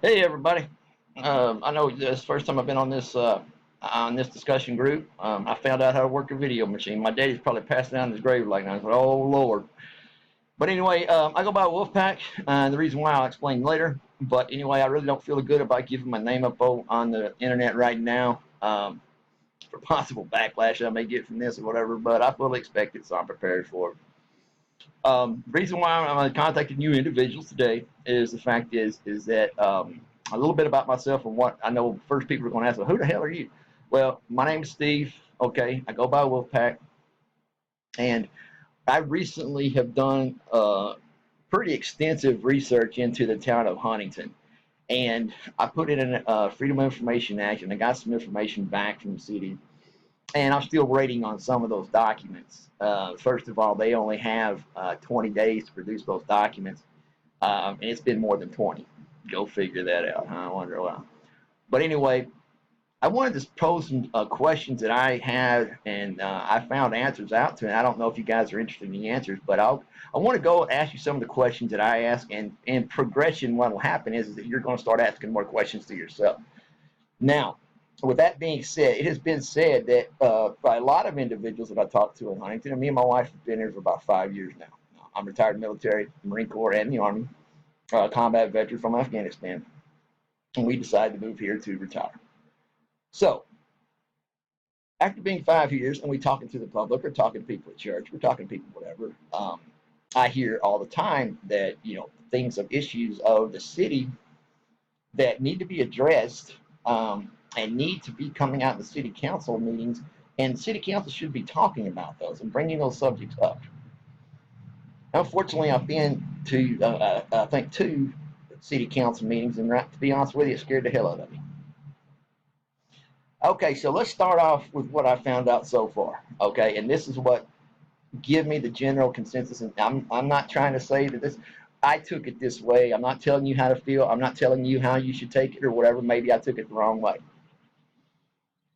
Hey everybody. I know this is the first time I've been on this discussion group. I found out how to work a video machine. My daddy's probably passed down his grave like that. I said, "Oh Lord." But anyway, I go by Wolfpack. The reason why I'll explain later. But anyway, I really don't feel good about giving my name up on the internet right now for possible backlash I may get from this or whatever. But I fully expect it, so I'm prepared for it. Reason why I'm contacting you individuals today is the fact is that a little bit about myself and what I know. First, people are going to ask, well, "Who the hell are you?" Well, my name is Steve. Okay, I go by Wolfpack, and I recently have done pretty extensive research into the town of Huntington, and I put in a Freedom of Information Act, and I got some information back from the city, and I'm still waiting on some of those documents. First of all, they only have 20 days to produce those documents, and it's been more than 20. Go figure that out. Huh? I wonder why. But anyway, I wanted to pose some questions that I had, and I found answers out to. And I don't know if you guys are interested in the answers, but I want to go and ask you some of the questions that I ask, and in progression, what will happen is that you're going to start asking more questions to yourself. Now, with that being said, it has been said that by a lot of individuals that I talked to in Huntington, and me and my wife have been here for about 5 years now. I'm retired military, Marine Corps, and the Army, combat veteran from Afghanistan, and we decided to move here to retire. So, after being 5 years, and we talking to the public, or talking to people at church, we're talking to people, whatever. I hear all the time that things of issues of the city that need to be addressed and need to be coming out in the city council meetings, and city council should be talking about those and bringing those subjects up. Unfortunately, I've been to I think two city council meetings, and to be honest with you, it scared the hell out of me. Okay, so let's start off with what I found out so far. Okay, and this is what give me the general consensus. And I'm not trying to say that this. I took it this way. I'm not telling you how to feel. I'm not telling you how you should take it or whatever. Maybe I took it the wrong way.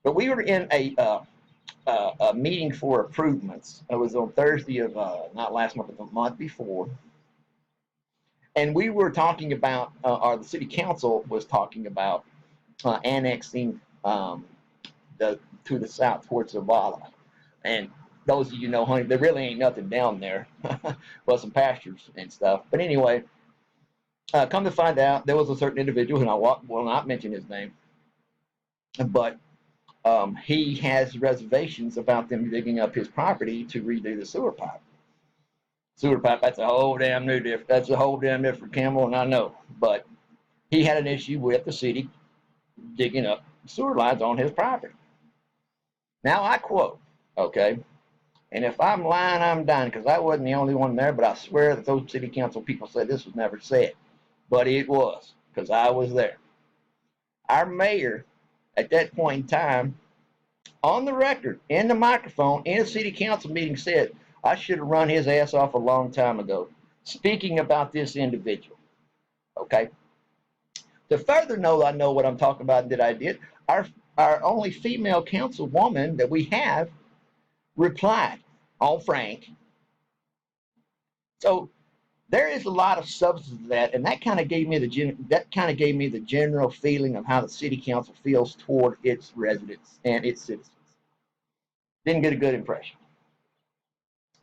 But we were in a meeting for improvements. It was on Thursday of not last month, but the month before, and we were talking about, or the city council was talking about annexing the to the south towards Zavala. And those of you know, honey, there really ain't nothing down there, well, some pastures and stuff. But anyway, come to find out, there was a certain individual, and I will not mention his name, but he has reservations about them digging up his property to redo the sewer pipe. Sewer pipe, that's a whole damn different camel, and I know. But he had an issue with the city digging up sewer lines on his property. Now I quote, okay, and if I'm lying, I'm dying, because I wasn't the only one there, but I swear that those city council people said this was never said. But it was, because I was there. Our mayor, at that point in time, on the record, in the microphone, in a city council meeting, said, I should have run his ass off a long time ago, speaking about this individual. Okay? To further know I know what I'm talking about and that I did, our only female councilwoman that we have replied, all frank. So there is a lot of substance to that, and that kind of gave me the general feeling of how the city council feels toward its residents and its citizens. Didn't get a good impression.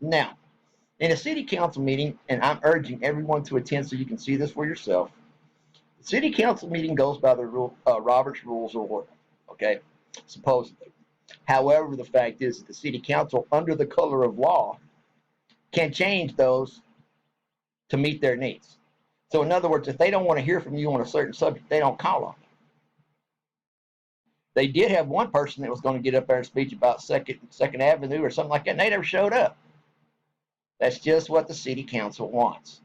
Now, in a city council meeting, and I'm urging everyone to attend so you can see this for yourself. The city council meeting goes by the Robert's Rules of Order, okay, supposedly. However, the fact is that the city council, under the color of law, can change those to meet their needs. So, in other words, if they don't want to hear from you on a certain subject, they don't call on you. They did have one person that was going to get up there and speak about Second Avenue or something like that, and they never showed up. That's just what the city council wants.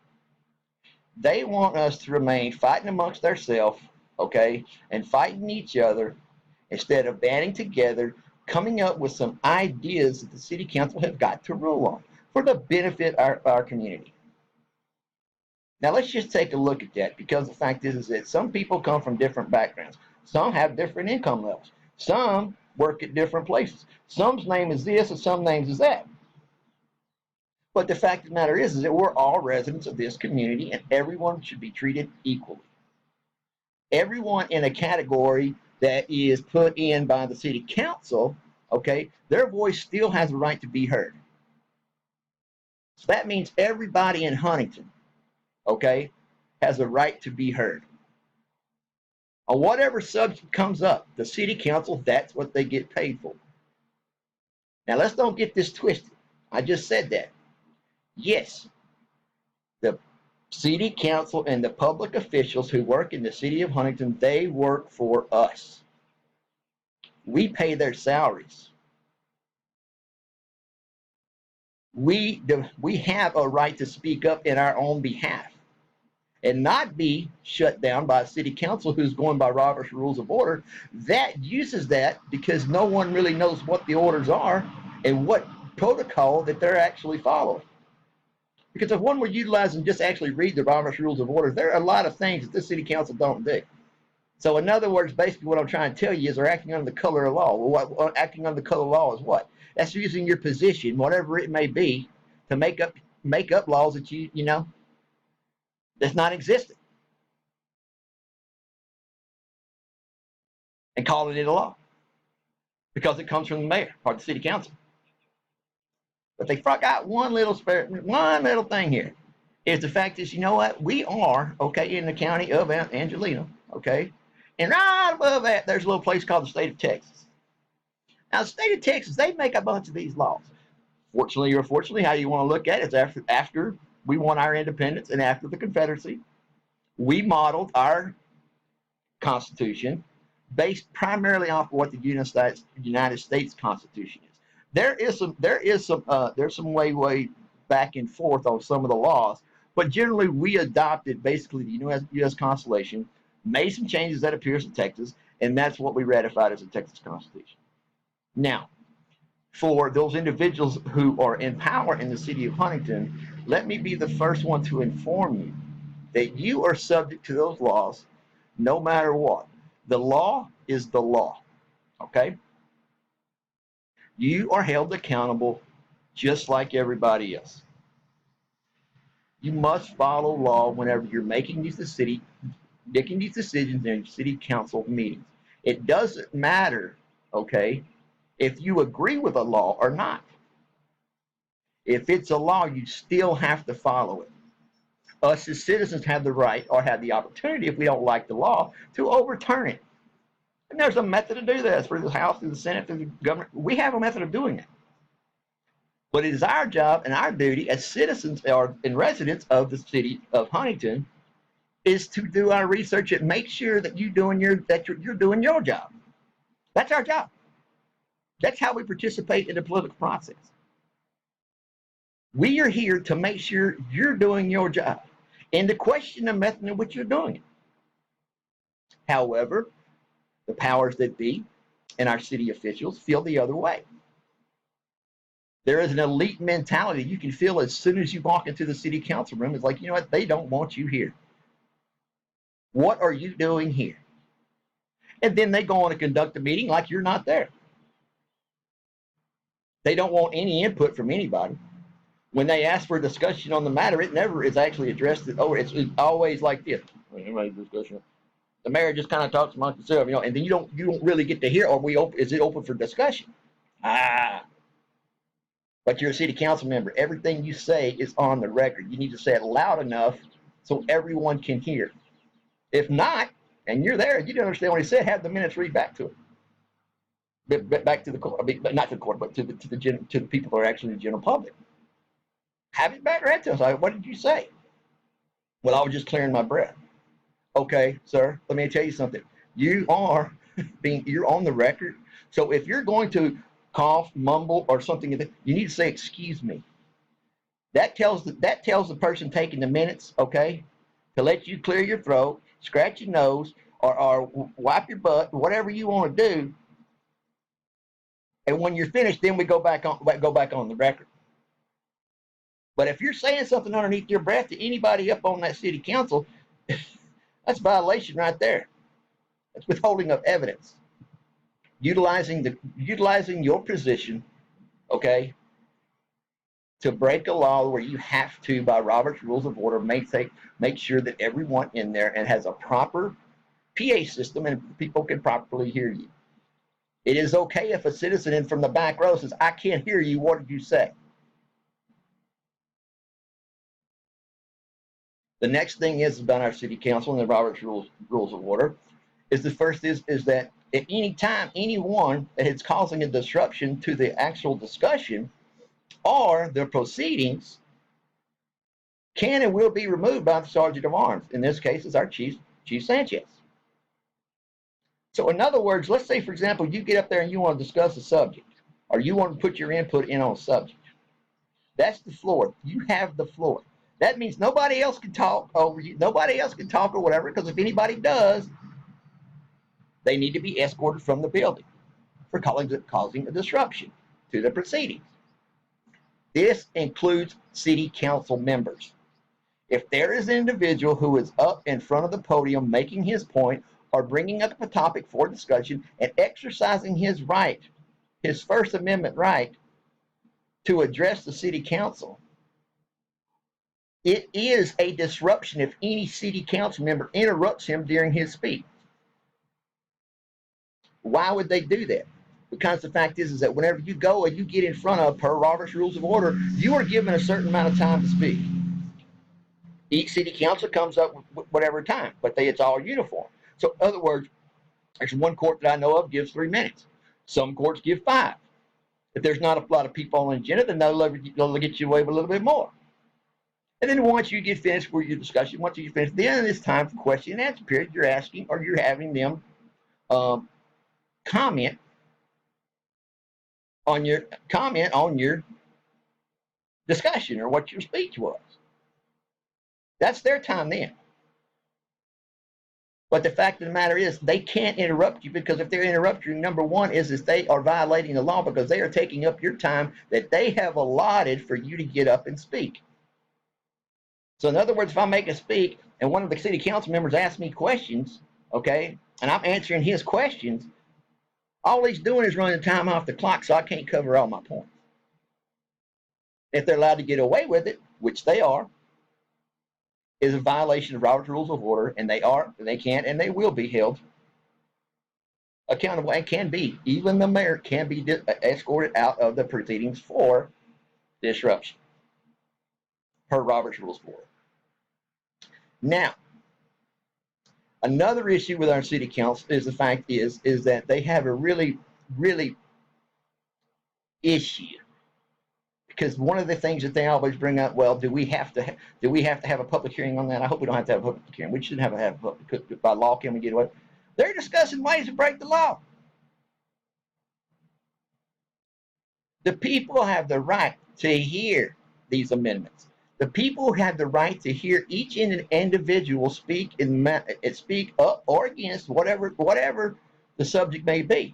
They want us to remain fighting amongst ourselves, okay, and fighting each other instead of banding together, coming up with some ideas that the city council have got to rule on for the benefit of our community. Now, let's just take a look at that, because the fact is that some people come from different backgrounds. Some have different income levels. Some work at different places. Some's name is this and some names is that. But the fact of the matter is that we're all residents of this community, and everyone should be treated equally. Everyone in a category that is put in by the city council, okay, their voice still has a right to be heard. So that means everybody in Huntington, okay, has a right to be heard. On whatever subject comes up, the city council, that's what they get paid for. Now, let's don't get this twisted. I just said that. Yes, the city council and the public officials who work in the city of Huntington, they work for us. We pay their salaries. We have a right to speak up in our own behalf and not be shut down by a city council who's going by Robert's Rules of Order that uses that because no one really knows what the orders are and what protocol that they're actually following. Because if one were utilized and just actually read the Robert's Rules of Order, there are a lot of things that the city council don't do. So in other words, basically what I'm trying to tell you is they're acting under the color of law. Well, acting under the color of law is what? That's using your position, whatever it may be, to make up laws that you know that's not existent, and calling it a law because it comes from the mayor or the city council. But they forgot one little thing here is the fact is, you know what? We are okay in the county of Angelina, okay, and right above that there's a little place called the state of Texas. Now, the state of Texas, they make a bunch of these laws. Fortunately or fortunately, how you want to look at it is after we won our independence and after the Confederacy, we modeled our Constitution based primarily off of what the United States Constitution is. There's some way back and forth on some of the laws, but generally we adopted basically the U.S. Constitution, made some changes that appears in Texas, and that's what we ratified as the Texas Constitution. Now, for those individuals who are in power in the city of Huntington, let me be the first one to inform you that you are subject to those laws no matter what. The law is the law, okay? You are held accountable just like everybody else. You must follow law whenever you're making these decisions in city council meetings. It doesn't matter, okay, if you agree with a law or not. If it's a law, you still have to follow it. Us as citizens have the right or have the opportunity, if we don't like the law, to overturn it. And there's a method to do that through the House, through the Senate, through the government. We have a method of doing it. But it is our job and our duty as citizens or and residents of the city of Huntington is to do our research and make sure that you're doing your job. That's our job. That's how we participate in the political process. We are here to make sure you're doing your job and to question the method in which you're doing it. However, the powers that be and our city officials feel the other way. There is an elite mentality you can feel as soon as you walk into the city council room. It's like, you know what? They don't want you here. What are you doing here? And then they go on to conduct a meeting like you're not there. They don't want any input from anybody. When they ask for a discussion on the matter, it never is actually addressed. It's always like this. Discussion. The mayor just kind of talks amongst himself, and then you don't really get to hear. Is it open for discussion? But you're a city council member. Everything you say is on the record. You need to say it loud enough so everyone can hear. If not, and you're there, you don't understand what he said, have the minutes read back to him. Back to the court. Not to the court, but to the people who are actually the general public. Have it back read to us. What did you say? Well, I was just clearing my breath. Okay, sir, let me tell you something. You're on the record. So if you're going to cough, mumble, or something, you need to say, excuse me. That tells the person taking the minutes, okay, to let you clear your throat, scratch your nose, or wipe your butt, whatever you want to do. And when you're finished, then we go back on the record. But if you're saying something underneath your breath to anybody up on that city council, that's a violation right there. That's withholding of evidence. Utilizing your position, okay, to break a law where you have to, by Robert's Rules of Order, make sure that everyone in there and has a proper PA system and people can properly hear you. It is okay if a citizen from the back row says, I can't hear you, what did you say? The next thing is about our city council and the Robert's rules of order is the first is that at any time anyone that is causing a disruption to the actual discussion or the proceedings can and will be removed by the sergeant of arms. In this case, is our Chief Sanchez. So in other words, let's say, for example, you get up there and you want to discuss a subject, or you want to put your input in on a subject. That's the floor. You have the floor. That means nobody else can talk over you. Nobody else can talk or whatever, because if anybody does, they need to be escorted from the building for causing a disruption to the proceedings. This includes city council members. If there is an individual who is up in front of the podium making his point or bringing up a topic for discussion and exercising his right, his First Amendment right to address the city council, it is a disruption if any city council member interrupts him during his speech. Why would they do that? Because the fact is that whenever you go and you get in front of, per Robert's Rules of Order, you are given a certain amount of time to speak. Each city council comes up with whatever time, but it's all uniform. So in other words, there's one court that I know of gives 3 minutes. Some courts give 5. If there's not a lot of people on the agenda, then they'll get you away with a little bit more. And then once you get finished with your discussion, once you finish, then it's time for question and answer period. You're asking or you're having them comment on your discussion or what your speech was. That's their time then. But the fact of the matter is they can't interrupt you, because if they interrupt you, number one is they are violating the law, because they are taking up your time that they have allotted for you to get up and speak. So in other words, if I make a speak and one of the city council members asks me questions, okay, and I'm answering his questions, all he's doing is running time off the clock, so I can't cover all my points. If they're allowed to get away with it, which they are, is a violation of Robert's Rules of Order, and they can and they will be held accountable, and can be. Even the mayor can be escorted out of the proceedings for disruption, per Robert's Rules of Order. Now, another issue with our city council is the fact is that they have a really issue, because one of the things that they always bring up, well, do we have to have a public hearing on that? I hope we don't have to have a public hearing. We shouldn't have a public, by law can we get away? They're discussing ways to break the law. The people have the right to hear these amendments. The people have the right to hear each individual speak up or against whatever the subject may be.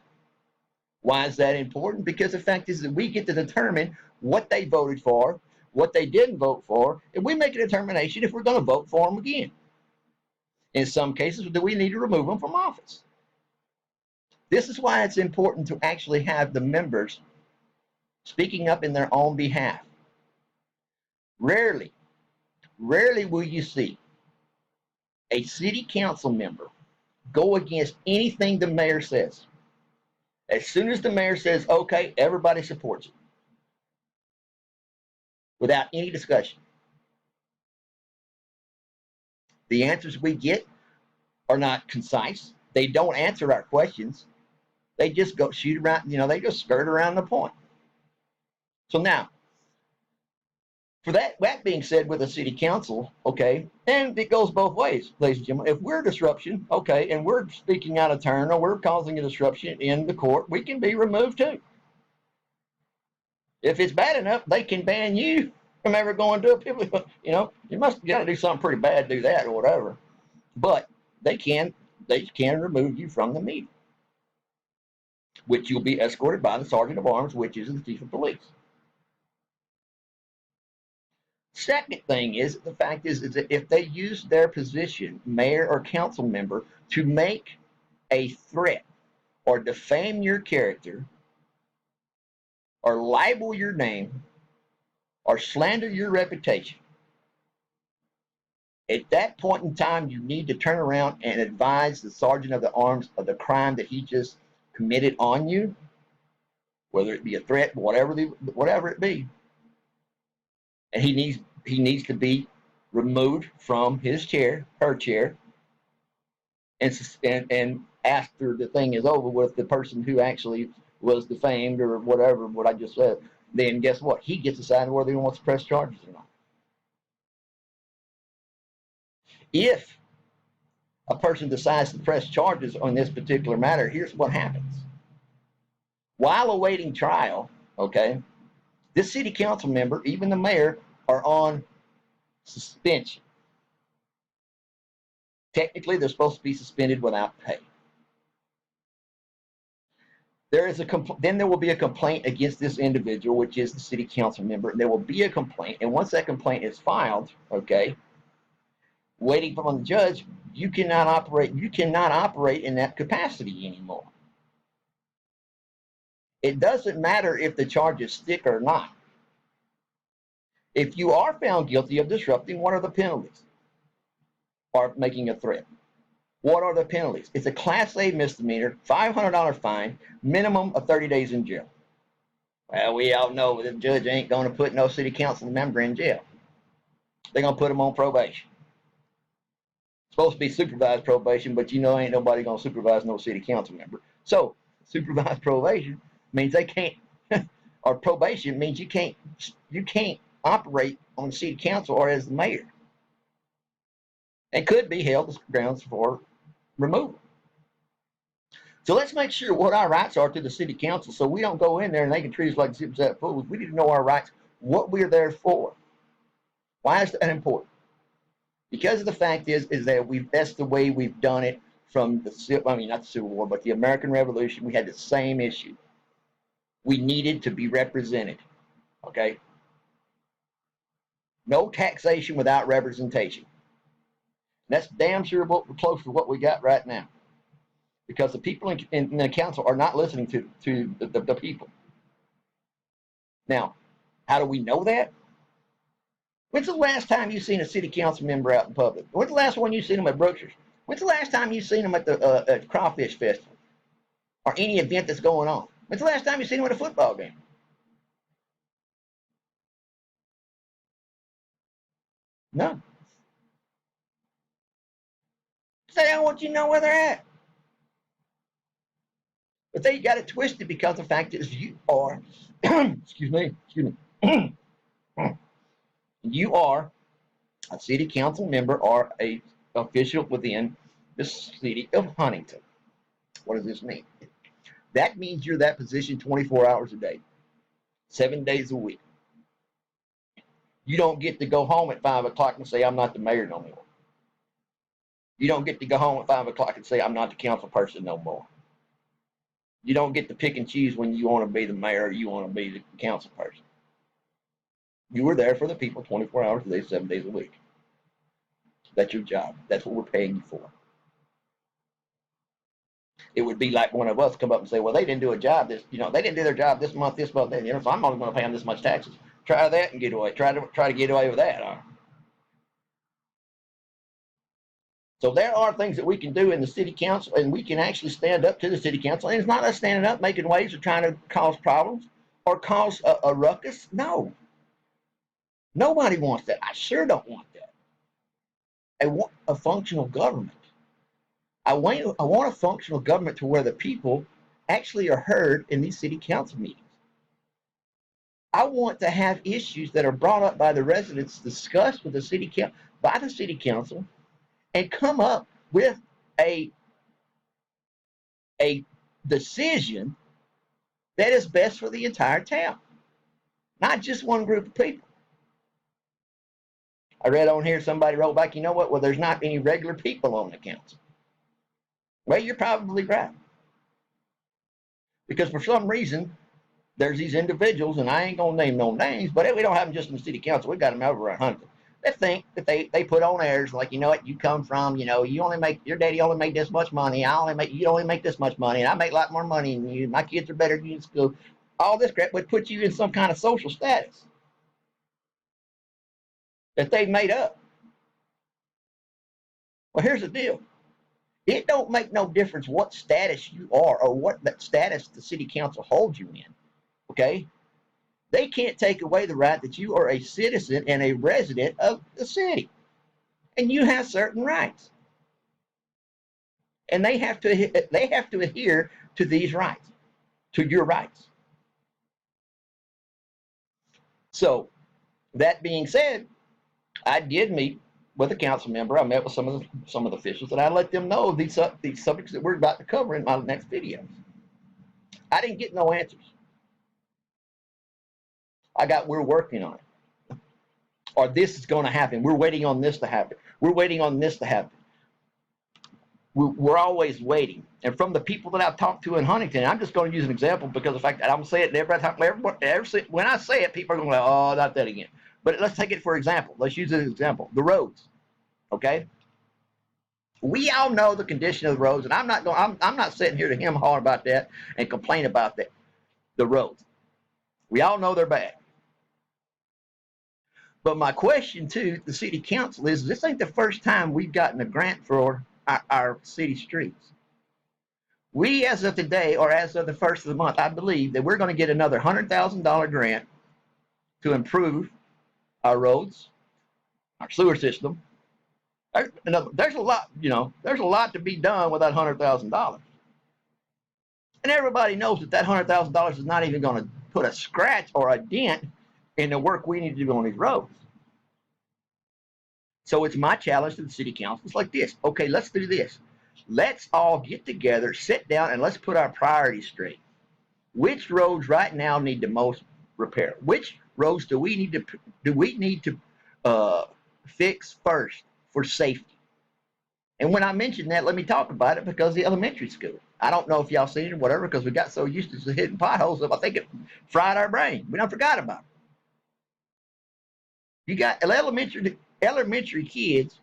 Why is that important? Because the fact is that we get to determine what they voted for, what they didn't vote for, and we make a determination if we're going to vote for them again. In some cases, do we need to remove them from office? This is why it's important to actually have the members speaking up in their own behalf. Rarely will you see a city council member go against anything the mayor says. As soon as the mayor says, okay, everybody supports it, without any discussion. The answers we get are not concise. They don't answer our questions. They just go shoot around, they just skirt around the point. So now, for that being said, with the city council, okay, and it goes both ways, ladies and gentlemen. If we're a disruption, okay, and we're speaking out of turn or we're causing a disruption in the court, we can be removed too. If it's bad enough, they can ban you from ever going to a public, you must got to do something pretty bad to do that or whatever. But they can remove you from the meeting, which you'll be escorted by the sergeant of arms, which is the chief of police. Second thing is, the fact is that if they use their position, mayor or council member, to make a threat or defame your character or libel your name or slander your reputation, At that point in time, you need to turn around and advise the sergeant of the arms of the crime that he just committed on you, whether it be a threat, whatever it be, and he needs to be removed from his chair, her chair, and after the thing is over with, the person who actually was defamed or whatever, what I just said, then guess what? He gets to decide whether he wants to press charges or not. If a person decides to press charges on this particular matter, here's what happens. While awaiting trial, okay, this city council member, even the mayor, are on suspension. Technically, they're supposed to be suspended without pay. Then there will be a complaint against this individual, which is the city council member. There will be a complaint, and once that complaint is filed, okay, waiting on the judge, you cannot operate. You cannot operate in that capacity anymore. It doesn't matter if the charges stick or not. If you are found guilty of disrupting, what are the penalties? Or making a threat. What are the penalties? It's a Class A misdemeanor, $500 fine, minimum of 30 days in jail. Well, we all know the judge ain't going to put no city council member in jail. They're going to put them on probation. It's supposed to be supervised probation, but you know ain't nobody going to supervise no city council member. So supervised probation means they can't, or probation means you can't operate on the city council or as the mayor. It could be held as grounds for removal. So let's make sure what our rights are to the city council so we don't go in there and they can treat us like super set fools. We need to know our rights, what we're there for. Why is that important? Because the fact is that that's the way we've done it from not the Civil War, but the American Revolution. We had the same issue. We needed to be represented. Okay? No taxation without representation. That's damn sure close to what we got right now. Because the people in the council are not listening to the people. Now, how do we know that? When's the last time you seen a city council member out in public? When's the last one you seen them at Brookshire's? When's the last time you seen them at the Crawfish Festival or any event that's going on? When's the last time you seen them at a football game? No. So they don't want you to know where they're at. But they got it twisted because the fact is you are, excuse me, you are a city council member or a official within the city of Huntington. What does this mean? That means you're that position 24 hours a day, 7 days a week. You don't get to go home at 5 o'clock and say, I'm not the mayor no more. You don't get to go home at 5 o'clock and say, I'm not the council person no more. You don't get to pick and choose when you want to be the mayor or you want to be the council person. You were there for the people 24 hours a day, 7 days a week. That's your job. That's what we're paying you for. It would be like one of us come up and say, well, they didn't do a job they didn't do their job this month, so I'm only going to pay them this much taxes. Try that and get away. Try to get away with that. Huh? So there are things that we can do in the city council, and we can actually stand up to the city council. And it's not us standing up making waves or trying to cause problems or cause a ruckus. No. Nobody wants that. I sure don't want that. I want a functional government. I want a functional government to where the people actually are heard in these city council meetings. I want to have issues that are brought up by the residents, discussed with the city council, and come up with a decision that is best for the entire town, not just one group of people. I read on here somebody wrote back, you know what? Well, there's not any regular people on the council. Well, you're probably right. Because for some reason, there's these individuals, and I ain't going to name no names, but we don't have them just in the city council. We got them over at Huntington. They think that they put on airs like, you know what, you come from, your daddy only make this much money. You only make this much money, and I make a lot more money than you. My kids are better than you in school. All this crap would put you in some kind of social status that they've made up. Well, here's the deal. It don't make no difference what status you are or what that status the city council holds you in. Okay? They can't take away the right that you are a citizen and a resident of the city. And you have certain rights. And they have to adhere to these rights, to your rights. So that being said, I did meet with a council member. I met with some of the officials, and I let them know these subjects that we're about to cover in my next videos. I didn't get no answers. I got, we're working on it, or this is going to happen. We're waiting on this to happen. We're waiting on this to happen. We're always waiting. And from the people that I've talked to in Huntington, I'm just going to use an example because of the fact that I'm saying it everybody, when I say it, people are going to go, oh, not that again. But let's take it for example. Let's use it as an example. The roads, okay? We all know the condition of the roads, and I'm not sitting here to hem haw about that and complain about that. The roads, we all know they're bad. But my question to the city council is, this ain't the first time we've gotten a grant for our city streets. We, as of today, or as of the first of the month, I believe that we're going to get another $100,000 grant to improve our roads, our sewer system. There's a lot, there's a lot to be done with that $100,000. And everybody knows that that $100,000 is not even going to put a scratch or a dent in the work we need to do on these roads. So it's my challenge to the city council. It's like this. Okay, let's do this. Let's all get together, sit down, and let's put our priorities straight. Which roads right now need the most repair? Which roads do we need to fix first for safety? And when I mention that, let me talk about it because the elementary school. I don't know if y'all seen it or whatever because we got so used to hitting potholes that I think it fried our brain. We don't forgot about it. You got elementary kids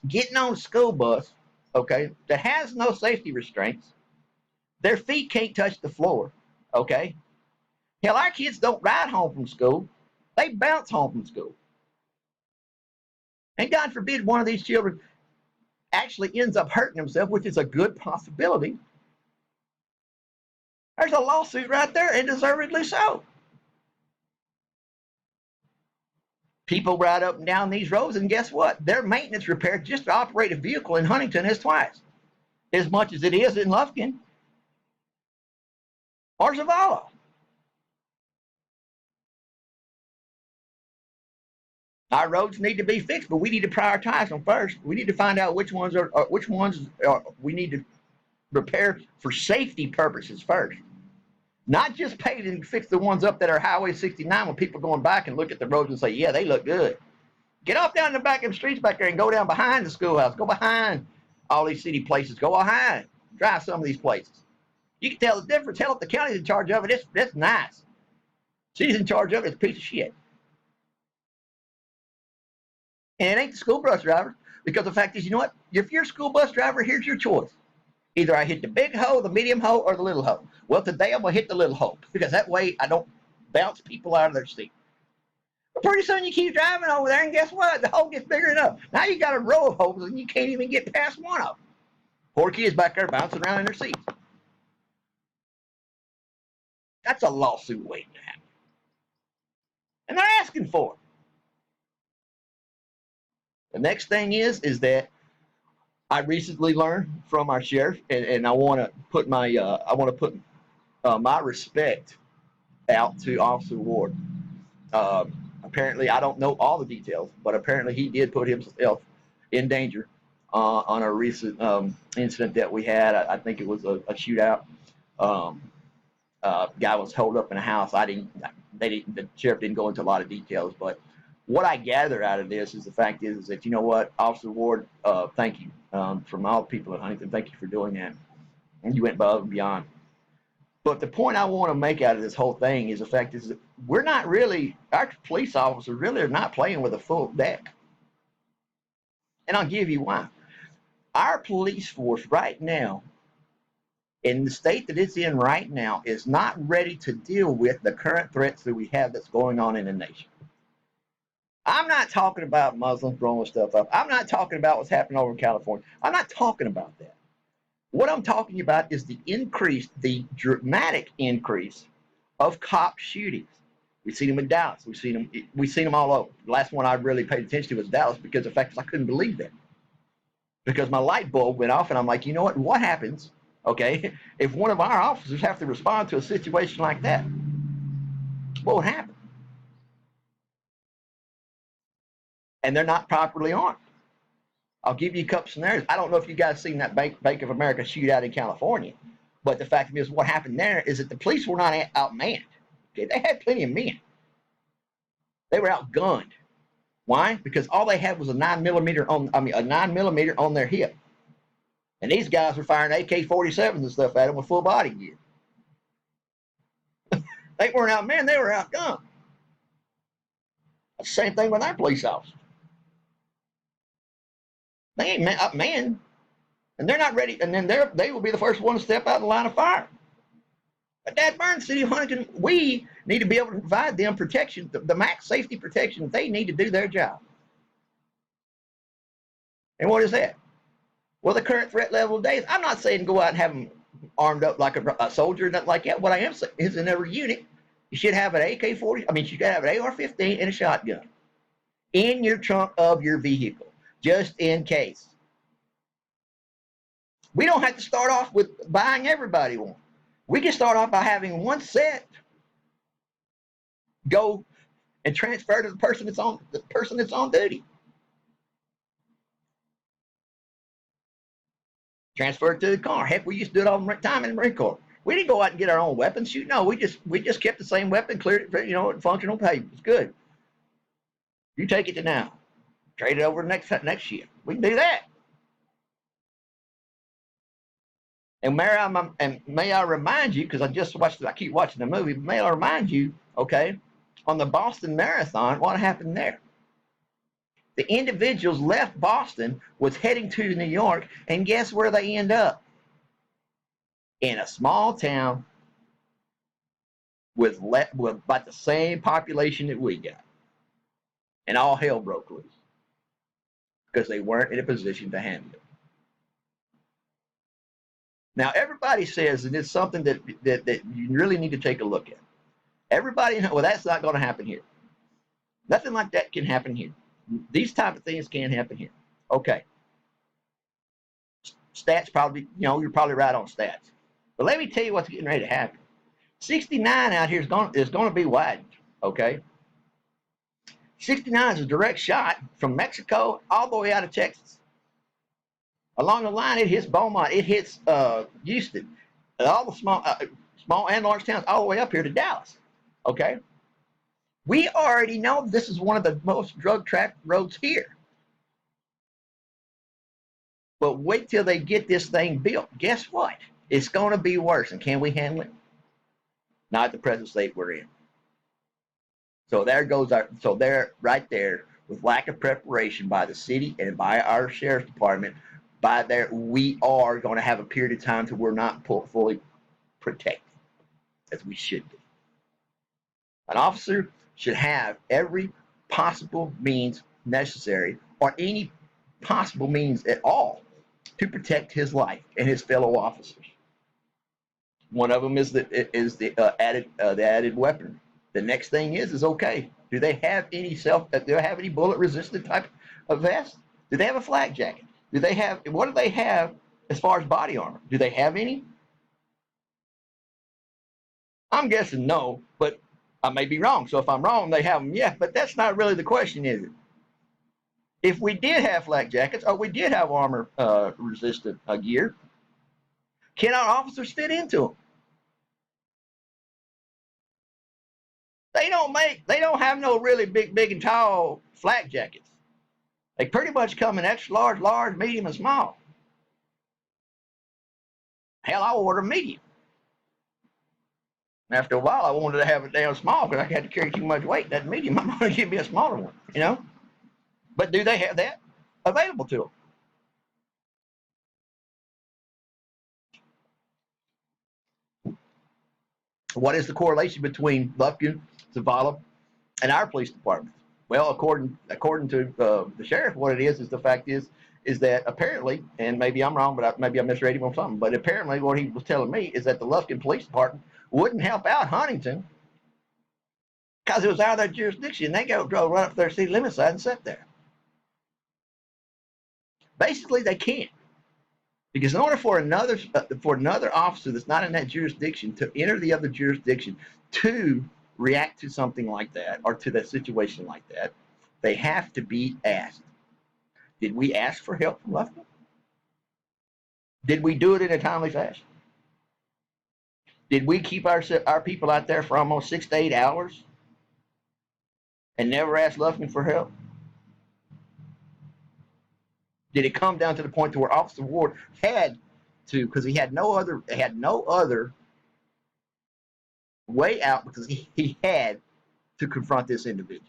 getting on a school bus, okay, that has no safety restraints. Their feet can't touch the floor, okay? Hell, our kids don't ride home from school. They bounce home from school. And God forbid one of these children actually ends up hurting himself, which is a good possibility. There's a lawsuit right there, and deservedly so. People ride up and down these roads, and guess what? Their maintenance repair just to operate a vehicle in Huntington is twice as much as it is in Lufkin or Zavala. Our roads need to be fixed, but we need to prioritize them first. We need to find out which ones we need to repair for safety purposes first. Not just pay to fix the ones up that are Highway 69 when people going back and look at the roads and say, yeah, they look good. Get off down the back of the streets back there and go down behind the schoolhouse. Go behind all these city places. Go behind. Drive some of these places. You can tell the difference. Hell, if the county's in charge of it, that's nice. City's in charge of it, it's a piece of shit. And it ain't the school bus driver, because the fact is, you know what? If you're a school bus driver, here's your choice. Either I hit the big hole, the medium hole, or the little hole. Well, today I'm going to hit the little hole, because that way I don't bounce people out of their seat. But pretty soon you keep driving over there, and guess what? The hole gets bigger enough. Now you got a row of holes, and you can't even get past one of them. Poor kids back there bouncing around in their seats. That's a lawsuit waiting to happen. And they're asking for it. The next thing is that I recently learned from our sheriff, and I want to put my respect out to Officer Ward. Apparently, I don't know all the details, but apparently he did put himself in danger on a recent incident that we had. I think it was a shootout. Guy was held up in a house. The sheriff didn't go into a lot of details, but what I gather out of this is the fact is that, you know what, Officer Ward, thank you. From all the people at Huntington, thank you for doing that. And you went above and beyond. But the point I want to make out of this whole thing is the fact is that our police officers really are not playing with a full deck. And I'll give you why. Our police force right now, in the state that it's in right now, is not ready to deal with the current threats that we have that's going on in the nation. I'm not talking about Muslims blowing stuff up. I'm not talking about what's happening over in California. I'm not talking about that. What I'm talking about is the dramatic increase of cop shootings. We've seen them in Dallas. We've seen them all over. The last one I really paid attention to was Dallas because the fact is I couldn't believe that. Because my light bulb went off and I'm like, you know what? What happens, okay, if one of our officers have to respond to a situation like that? What would happen? And they're not properly armed. I'll give you a couple scenarios. I don't know if you guys seen that Bank of America shootout in California, but the fact is what happened there is that the police were not outmanned. Okay, they had plenty of men. They were outgunned. Why? Because all they had was a 9mm on their hip. And these guys were firing AK-47s and stuff at them with full body gear. They weren't outmanned, they were outgunned. That's the same thing with our police officers. They ain't outmanned, and they're not ready, and then they will be the first one to step out in the line of fire. But that Burns City of Huntington, we need to be able to provide them protection, the max safety protection they need to do their job. And what is that? Well, the current threat level of days. I'm not saying go out and have them armed up like a soldier, nothing like that. What I am saying is in every unit, you should have an AK-40. I mean, you should have an AR-15 and a shotgun in your trunk of your vehicle, just in case. We don't have to start off with buying everybody one. We can start off by having one set go and transfer to the person that's on duty. Transfer it to the car. Heck, we used to do it all the time in the Marine Corps. We didn't go out and get our own weapons. Shoot, no, we just kept the same weapon, cleared it, functional paper. It's good. You take it to now, trade it over next shift. We can do that. And may I remind you, because I keep watching the movie, may I remind you, okay, on the Boston Marathon, what happened there? The individuals left Boston, was heading to New York, and guess where they end up? In a small town with about the same population that we got. And all hell broke loose because they weren't in a position to handle it. Now, everybody says, and it's something that you really need to take a look at. Everybody, well, that's not going to happen here. Nothing like that can happen here. These type of things can't happen here. Okay. Stats probably, you're probably right on stats. But let me tell you what's getting ready to happen. 69 out here is going to be widened. Okay. 69 is a direct shot from Mexico all the way out of Texas. Along the line, it hits Beaumont, it hits Houston, all the small and large towns, all the way up here to Dallas. Okay, we already know this is one of the most drug-trafficked roads here. But wait till they get this thing built. Guess what? It's going to be worse. And can we handle it? Not at the present state we're in. So there goes right there, with lack of preparation by the city and by our sheriff's department. By there, we are going to have a period of time to we're not fully protected as we should be. An officer should have every possible means necessary, or any possible means at all, to protect his life and his fellow officers. One of them is the added weapon. The next thing is okay. Do they have any bullet resistant type of vest? Do they have a flak jacket? What do they have as far as body armor? Do they have any? I'm guessing no, but I may be wrong. So if I'm wrong, they have them, yeah, but that's not really the question, is it? If we did have flak jackets, or we did have armor resistant gear, can our officers fit into them? They don't have no really big and tall flak jackets. They pretty much come in extra large, medium, and small. Hell, I ordered medium. After a while, I wanted to have it down small because I had to carry too much weight. That medium, I'm going to give me a smaller one, But do they have that available to them? What is the correlation between Lufkin, Zavala, and our police department? Well, according to the sheriff, what it is the fact is that apparently, and maybe I'm wrong, but maybe I misread him on something, but apparently what he was telling me is that the Lufkin Police Department wouldn't help out Huntington because it was out of their jurisdiction. They drove right up to their city limit side and sat there. Basically, they can't. Because in order for another officer that's not in that jurisdiction to enter the other jurisdiction to react to something like that or to that situation like that, they have to be asked. Did we ask for help from Lufkin? Did we do it in a timely fashion? Did we keep our people out there for almost 6 to 8 hours and never ask Lufkin for help? Did it come down to the point to where Officer Ward had to, because he had no other way out, because he had to confront this individual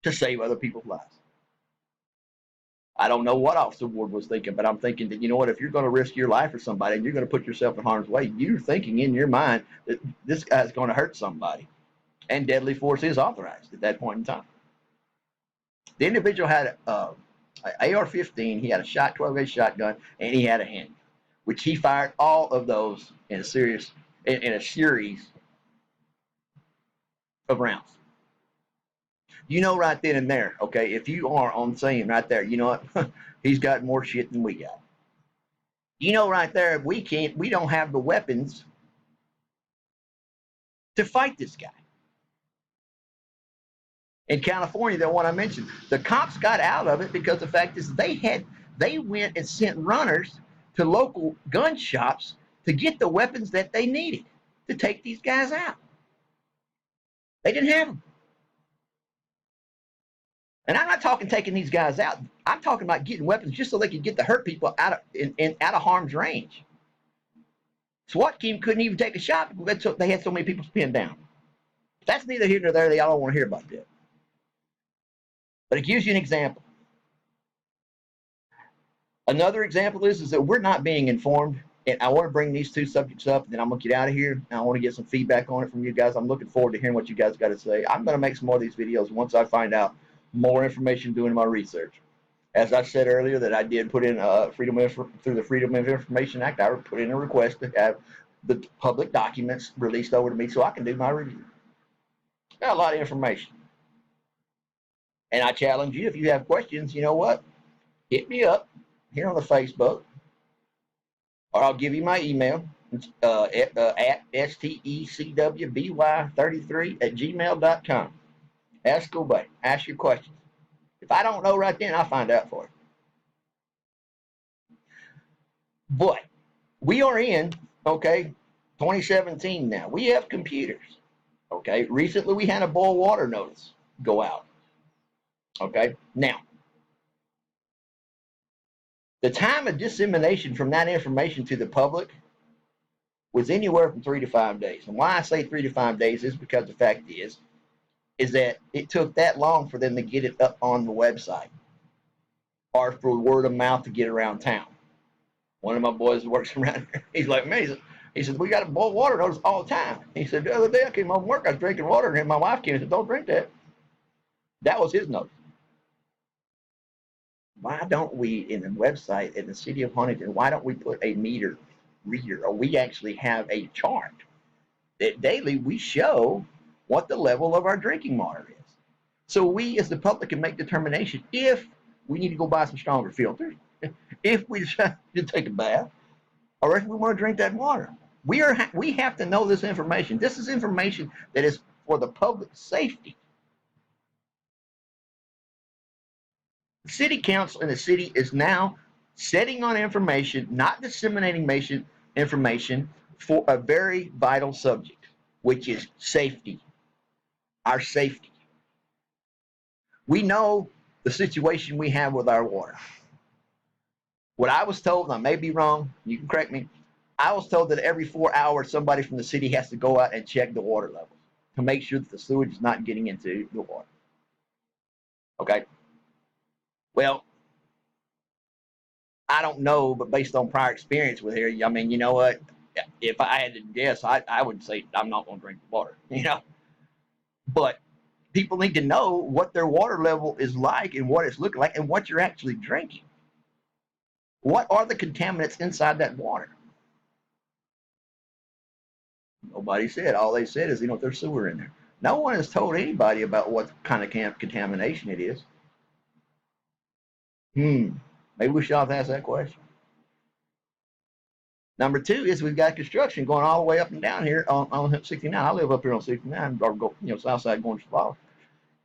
to save other people's lives? I don't know what Officer Ward was thinking, but I'm thinking that, you know what, if you're going to risk your life for somebody and you're going to put yourself in harm's way, you're thinking in your mind that this guy's going to hurt somebody, and deadly force is authorized at that point in time. The individual had an AR-15, he had a 12-gauge shotgun, and he had a handgun, which he fired all of those in a series of rounds. You know right then and there, okay, if you are on scene right there, you know what, he's got more shit than we got. You know right there, we don't have the weapons to fight this guy. In California, the one I mentioned, the cops got out of it because the fact is they went and sent runners to local gun shops to get the weapons that they needed to take these guys out. They didn't have them. And I'm not talking taking these guys out. I'm talking about getting weapons just so they could get the hurt people out of harm's range. SWAT team couldn't even take a shot because they had so many people pinned down. That's neither here nor there. Y'all don't want to hear about that. But it gives you an example. Another example is that we're not being informed. And I want to bring these two subjects up, and then I'm going to get out of here. And I want to get some feedback on it from you guys. I'm looking forward to hearing what you guys got to say. I'm going to make some more of these videos once I find out more information doing my research. As I said earlier, that I did put in through the Freedom of Information Act, I put in a request to have the public documents released over to me so I can do my review. Got a lot of information. And I challenge you, if you have questions, you know what? Hit me up here on the Facebook, or I'll give you my email at stecwby33@gmail.com. Ask away. Ask your questions. If I don't know right then, I'll find out for you. But we are in, okay, 2017 now. We have computers, okay? Recently, we had a boil water notice go out, okay? Now, the time of dissemination from that information to the public was anywhere from 3 to 5 days. And why I say 3 to 5 days is because the fact is that it took that long for them to get it up on the website or for word of mouth to get around town. One of my boys who works around here, he's like me. He said, we got to boil water notice all the time. He said, the other day I came home from work, I was drinking water, and my wife came and said, don't drink that. That was his notice. Why don't we, in the website in the city of Huntington, why don't we put a meter reader, or we actually have a chart that daily we show what the level of our drinking water is. So we as the public can make determination if we need to go buy some stronger filters, if we decide to take a bath, or if we want to drink that water. We have to know this information. This is information that is for the public safety. The city council in the city is now setting on information, not disseminating information for a very vital subject, which is safety, our safety. We know the situation we have with our water. What I was told, and I may be wrong, you can correct me, I was told that every 4 hours somebody from the city has to go out and check the water levels to make sure that the sewage is not getting into the water. Okay? Well, I don't know, but based on prior experience with here, I mean, you know what? If I had to guess, I would say I'm not going to drink the water, you know? But people need to know what their water level is like and what it's looking like and what you're actually drinking. What are the contaminants inside that water? Nobody said. All they said is, there's sewer in there. No one has told anybody about what kind of contamination it is. Maybe we should have to ask that question. Number two is we've got construction going all the way up and down here on 69. I live up here on 69, or go, south side going to Florida.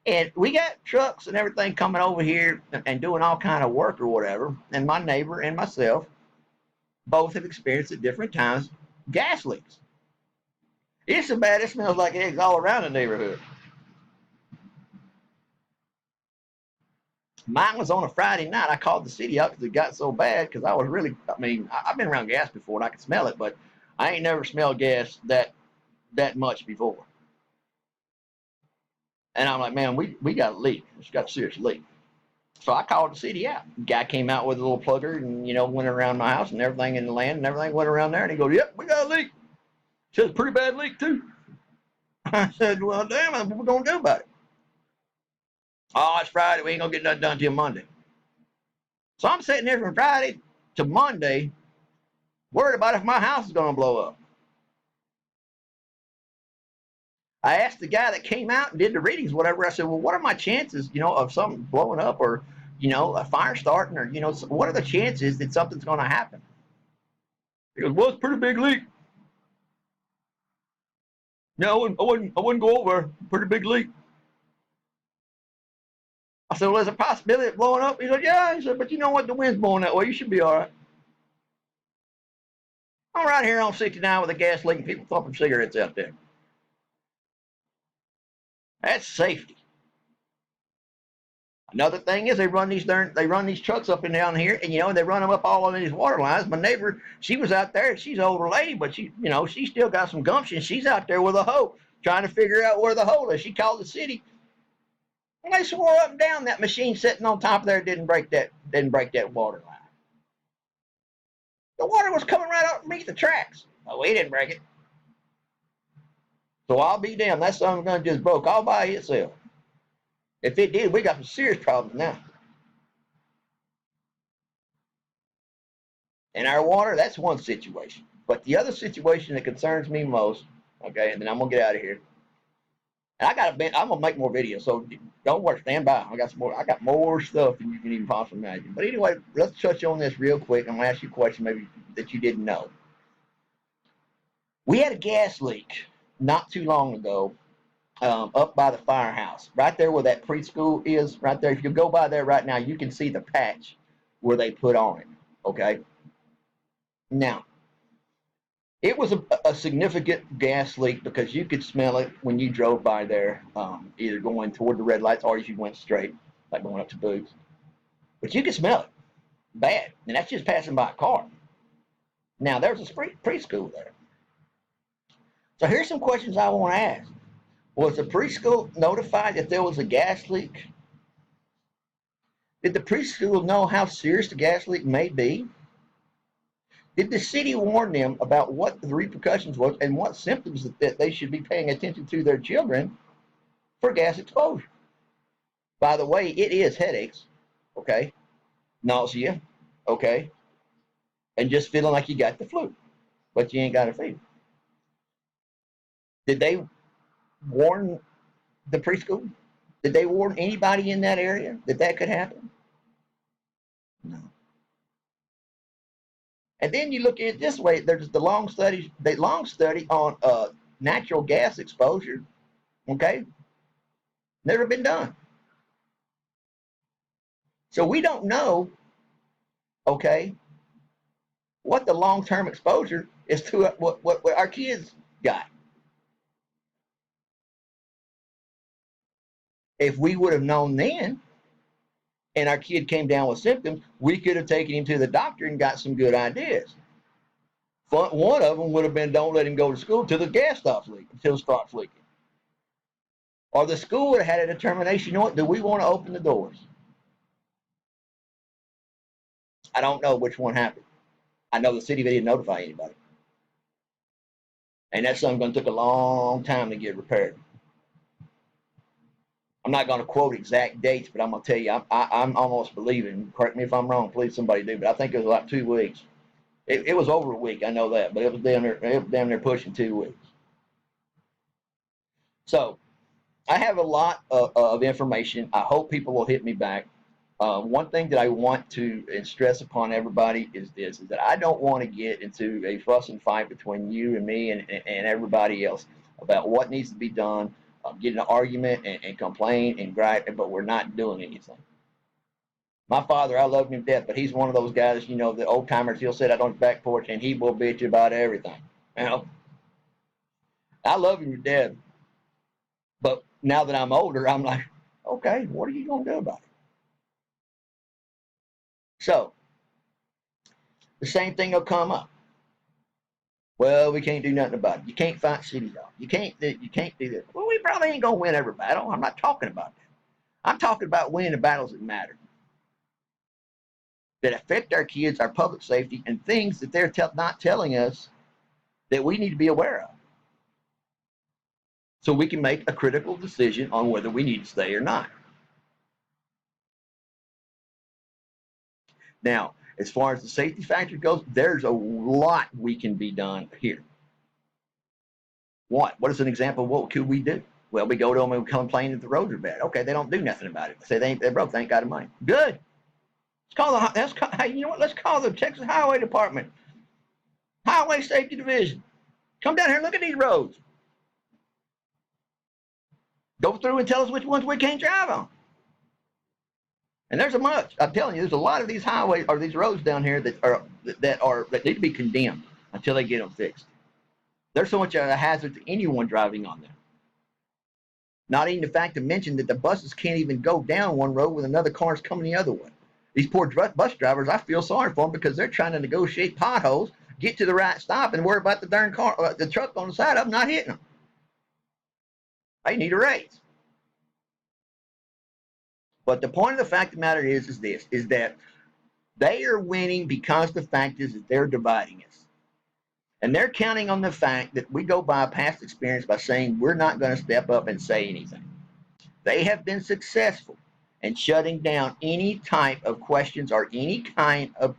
And we got trucks and everything coming over here and doing all kind of work or whatever. And my neighbor and myself both have experienced at different times gas leaks. It's so bad it smells like eggs all around the neighborhood. Mine was on a Friday night. I called the city up because it got so bad because I was really, I've been around gas before and I could smell it, but I ain't never smelled gas that much before. And I'm like, man, we got a leak. It's got a serious leak. So I called the city out. The guy came out with a little plugger and, went around my house and everything in the land and everything went around there. And he goes, yep, we got a leak. He says, pretty bad leak too. I said, well, damn, what we going to do about it? Oh, it's Friday. We ain't going to get nothing done till Monday. So I'm sitting there from Friday to Monday worried about if my house is going to blow up. I asked the guy that came out and did the readings, whatever. I said, well, what are my chances, of something blowing up or, a fire starting or, what are the chances that something's going to happen? He goes, well, it's a pretty big leak. No, I wouldn't go over. Pretty big leak. I said, well, there's a possibility of blowing up. He said, yeah. He said, but you know what? The wind's blowing that way. You should be all right. I'm right here on 69 with a gas leak and people thumping cigarettes out there. That's safety. Another thing is they run these trucks up and down here, and they run them up all on these water lines. My neighbor, she was out there, and she's an older lady, but she still got some gumption. She's out there with a hoe trying to figure out where the hole is. She called the city, and they swore up and down that machine sitting on top of there didn't break that water line. The water was coming right underneath the tracks. Oh, we didn't break it. So I'll be damned. That son's gonna just broke all by itself. If it did, we got some serious problems now. And our water, that's one situation. But the other situation that concerns me most, okay, and then I'm gonna get out of here. And I'm gonna make more videos, so don't worry, stand by. I got more stuff than you can even possibly imagine. But anyway, let's touch on this real quick. I'm gonna ask you a question maybe that you didn't know. We had a gas leak not too long ago up by the firehouse, right there where that preschool is, right there. If you go by there right now, you can see the patch where they put on it, okay? Now, it was a significant gas leak because you could smell it when you drove by there, either going toward the red lights or as you went straight, like going up to Boots. But you could smell it bad, and that's just passing by a car. Now, there's a preschool there. So here's some questions I want to ask. Was the preschool notified that there was a gas leak? Did the preschool know how serious the gas leak may be? Did the city warn them about what the repercussions was and what symptoms that they should be paying attention to their children for gas exposure? By the way, it is headaches, okay? Nausea, okay? And just feeling like you got the flu, but you ain't got a fever. Did they warn the preschool? Did they warn anybody in that area that could happen? No. And then you look at it this way, there's the long study on natural gas exposure, okay? Never been done. So we don't know, okay, what the long-term exposure is to what our kids got. If we would have known then, and our kid came down with symptoms, we could have taken him to the doctor and got some good ideas. One of them would have been, don't let him go to school till the gas stops leaking, until it starts leaking. Or the school would have had a determination, you know what, do we want to open the doors? I don't know which one happened. I know the city, they didn't notify anybody. And that's something going to take a long time to get repaired. I'm not going to quote exact dates, but I'm going to tell you, I'm almost believing, correct me if I'm wrong, please somebody do, but I think it was like 2 weeks. It was over a week, I know that, but it was damn near pushing 2 weeks. So I have a lot of information. I hope people will hit me back. One thing that I want to stress upon everybody is this, is that I don't want to get into a fuss and fight between you and me and everybody else about what needs to be done, get in an argument and complain and gripe, but we're not doing anything. My father, I love him to death, but he's one of those guys, you know, the old timers, he'll sit out on his back porch and he will bitch about everything. You know, I love him to death, but now that I'm older, I'm like, okay, what are you going to do about it? So the same thing will come up. Well, we can't do nothing about it. You can't fight city dog. You can't do this. Well, we probably ain't gonna win every battle. I'm not talking about that. I'm talking about winning the battles that matter, that affect our kids, our public safety, and things that they're not telling us that we need to be aware of, so we can make a critical decision on whether we need to stay or not. Now, as far as the safety factor goes, there's a lot we can be done here. What is an example of what could we do? Well, we go to them and we complain that the roads are bad. Okay, they don't do nothing about it. Say they're broke, they ain't got the money. Good. Hey, you know what? Let's call the Texas Highway Department, Highway Safety Division. Come down here and look at these roads. Go through and tell us which ones we can't drive on. And there's a much. I'm telling you, there's a lot of these highways or these roads down here that need to be condemned until they get them fixed. There's so much of a hazard to anyone driving on them. Not even the fact to mention that the buses can't even go down one road with another car's coming the other way. These poor bus drivers, I feel sorry for them because they're trying to negotiate potholes, get to the right stop, and worry about the darn car, the truck on the side of them not hitting them. They need a raise. But the point of the fact of the matter is that they are winning because the fact is that they're dividing us. And they're counting on the fact that we go by past experience by saying we're not going to step up and say anything. They have been successful in shutting down any type of questions or any kind of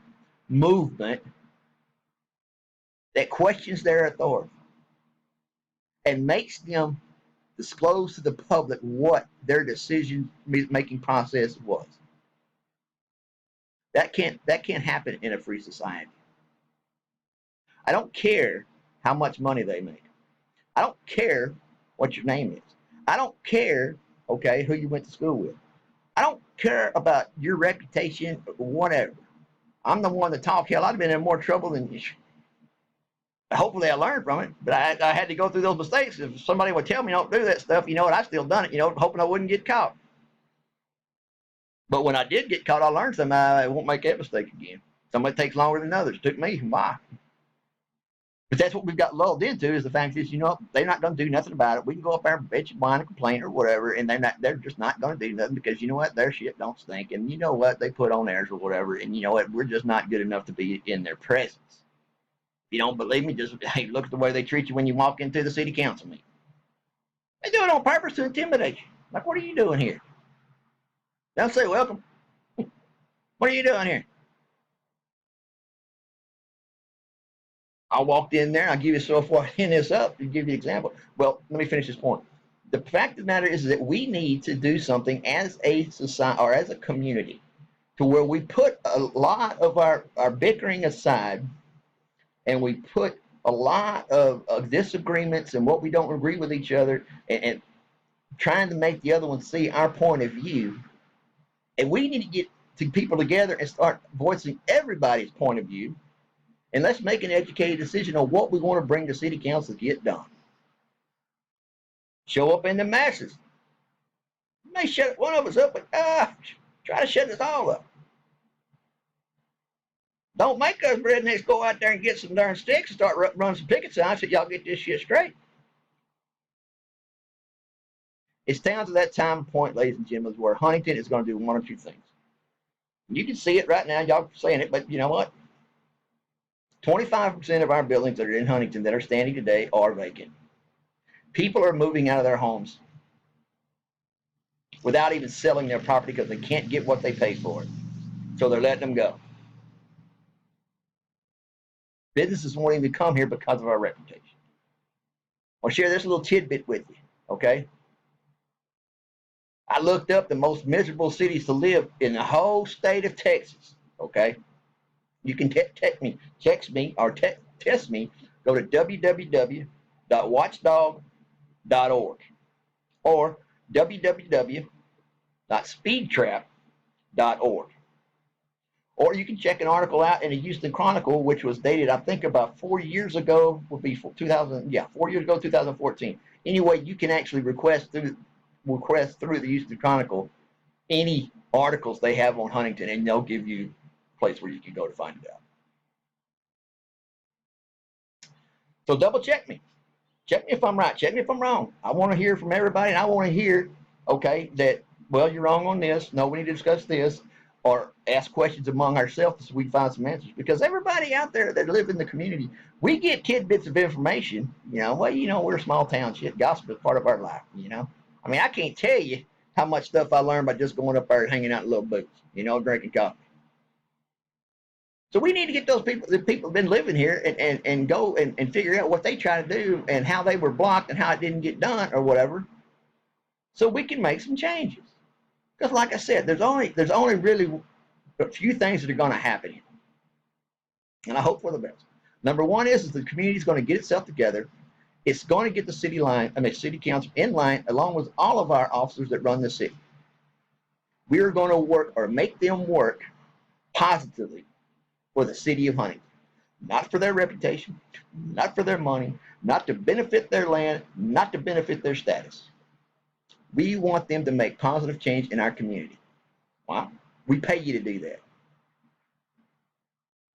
movement that questions their authority and makes them disclose to the public what their decision-making process was. That can't happen in a free society. I don't care how much money they make. I don't care what your name is. I don't care, okay, who you went to school with. I don't care about your reputation or whatever. I'm the one to talk. Hell, I'd have been in more trouble than you. Hopefully I learned from it, but I had to go through those mistakes. If somebody would tell me don't do that stuff, you know what, I still done it, you know, hoping I wouldn't get caught. But when I did get caught, I learned something. I won't make that mistake again. Somebody takes longer than others. It took me. Why? But that's what we've got lulled into, is the fact is, you know, they're not going to do nothing about it. We can go up there and bitch and whine and complain or whatever, and they're just not going to do nothing because, you know what, their shit don't stink, and you know what, they put on theirs or whatever, and you know what, we're just not good enough to be in their presence. If you don't believe me, just hey, look at the way they treat you when you walk into the city council meeting. They do it on purpose to intimidate you. Like, what are you doing here? They'll say, welcome. What are you doing here? I walked in there, and I'll give you, so before I end this up, to give you an example. Well, let me finish this point. The fact of the matter is that we need to do something as a society or as a community to where we put a lot of our bickering aside, and we put a lot of disagreements and what we don't agree with each other, and trying to make the other one see our point of view. And we need to get people together and start voicing everybody's point of view. And let's make an educated decision on what we want to bring to city council to get done. Show up in the masses. You may shut one of us up, but try to shut us all up. Don't make us rednecks go out there and get some darn sticks and start running some picket signs so y'all get this shit straight. It's down to that time point, ladies and gentlemen, where Huntington is going to do one or two things. You can see it right now, y'all saying it, but you know what? 25% of our buildings that are in Huntington that are standing today are vacant. People are moving out of their homes. without even selling their property because they can't get what they paid for it. So they're letting them go. Businesses wanting to come here because of our reputation. I'll share this little tidbit with you, okay? I looked up the most miserable cities to live in the whole state of Texas, okay? You can text me, or test me. Go to www.watchdog.org or www.speedtrap.org. Or you can check an article out in the Houston Chronicle, which was dated, I think, about 4 years ago. Would be 2000, 4 years ago, 2014. Anyway, you can actually request through the Houston Chronicle any articles they have on Huntington, and they'll give you a place where you can go to find it out. So double check me. Check me if I'm right. Check me if I'm wrong. I want to hear from everybody, and I want to hear, okay, that, well, you're wrong on this. No, we need to discuss this, or ask questions among ourselves so we can find some answers. Because everybody out there that live in the community, we get tidbits of information. Well, we're a small town. Shit, gossip is part of our life, I mean, I can't tell you how much stuff I learned by just going up there and hanging out in little booths, drinking coffee. So we need to get those people, the people who've been living here, and go and figure out what they try to do and how they were blocked and how it didn't get done or whatever, so we can make some changes. Because like I said, there's only really a few things that are going to happen here, and I hope for the best. Number one is the community is going to get itself together. It's going to get the city council in line, along with all of our officers that run the city. We are going to work, or make them work, positively for the city of Huntington. Not for their reputation, not for their money, not to benefit their land, not to benefit their status. We want them to make positive change in our community. Wow. We pay you to do that.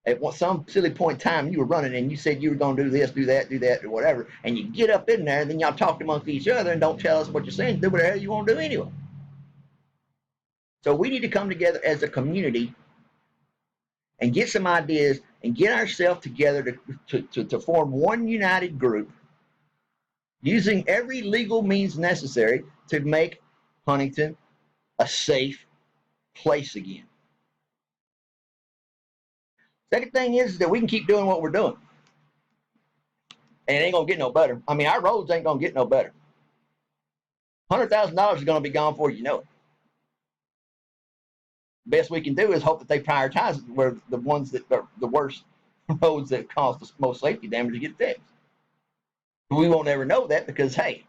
At some silly point in time, you were running and you said you were going to do this, do that, or whatever, and you get up in there and then y'all talk amongst each other and don't tell us what you're saying. Do whatever you want to do anyway. So we need to come together as a community and get some ideas and get ourselves together to form one united group, using every legal means necessary to make Huntington a safe place again. Second thing is that we can keep doing what we're doing, and it ain't gonna get no better. I mean, our roads ain't gonna get no better. $100,000 is gonna be gone before you know it. Best we can do is hope that they prioritize where the ones that are the worst roads that cause the most safety damage to get fixed. But we won't ever know that because, hey,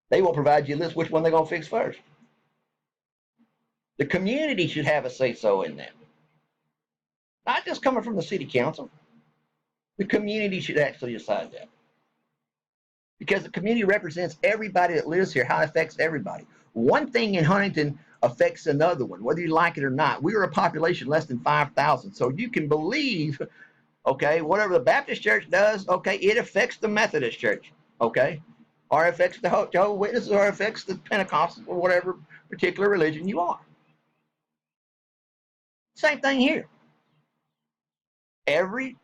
they won't provide you a list which one they're going to fix first. The community should have a say-so in that. Not just coming from the city council. The community should actually decide that. Because the community represents everybody that lives here, how it affects everybody. One thing in Huntington affects another one, whether you like it or not. We are a population less than 5,000. So you can believe, okay, whatever the Baptist church does, okay, it affects the Methodist church, okay? Or affects the Jehovah's Witnesses, or affects the Pentecostals, or whatever particular religion you are. Same thing here. Every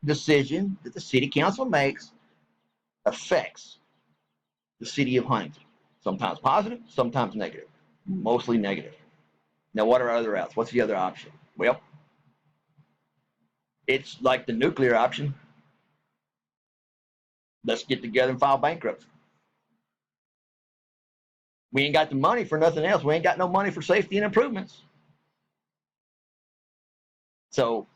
decision that the city council makes affects the city of Huntington. Sometimes positive, sometimes negative. Mostly negative. Now, what are other routes? What's the other option? Well, it's like the nuclear option. Let's get together and file bankruptcy. We ain't got the money for nothing else. We ain't got no money for safety and improvements. So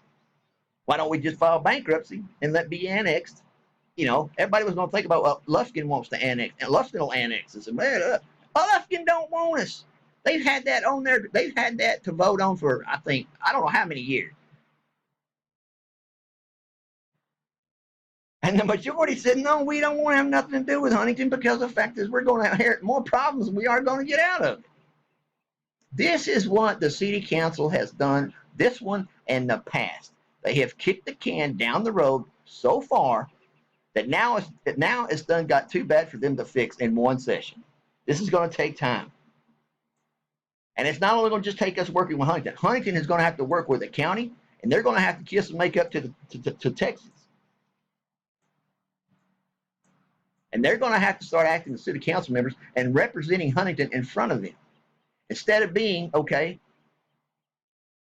why don't we just file bankruptcy and let it be annexed? Everybody was going to think about, well, Lufkin wants to annex, and Lufkin will annex us. And Lufkin don't want us. They've had that on there. They've had that to vote on for, I don't know how many years. And the majority said, no, we don't want to have nothing to do with Huntington because the fact is we're going to inherit more problems than we are going to get out of it. This is what the city council has done, this one and the past. They have kicked the can down the road so far that now it's done got too bad for them to fix in one session. This is going to take time. And it's not only going to just take us working with Huntington. Huntington is going to have to work with the county, and they're going to have to kiss and make up to Texas. And they're going to have to start acting as city council members and representing Huntington in front of them. Instead of being, okay,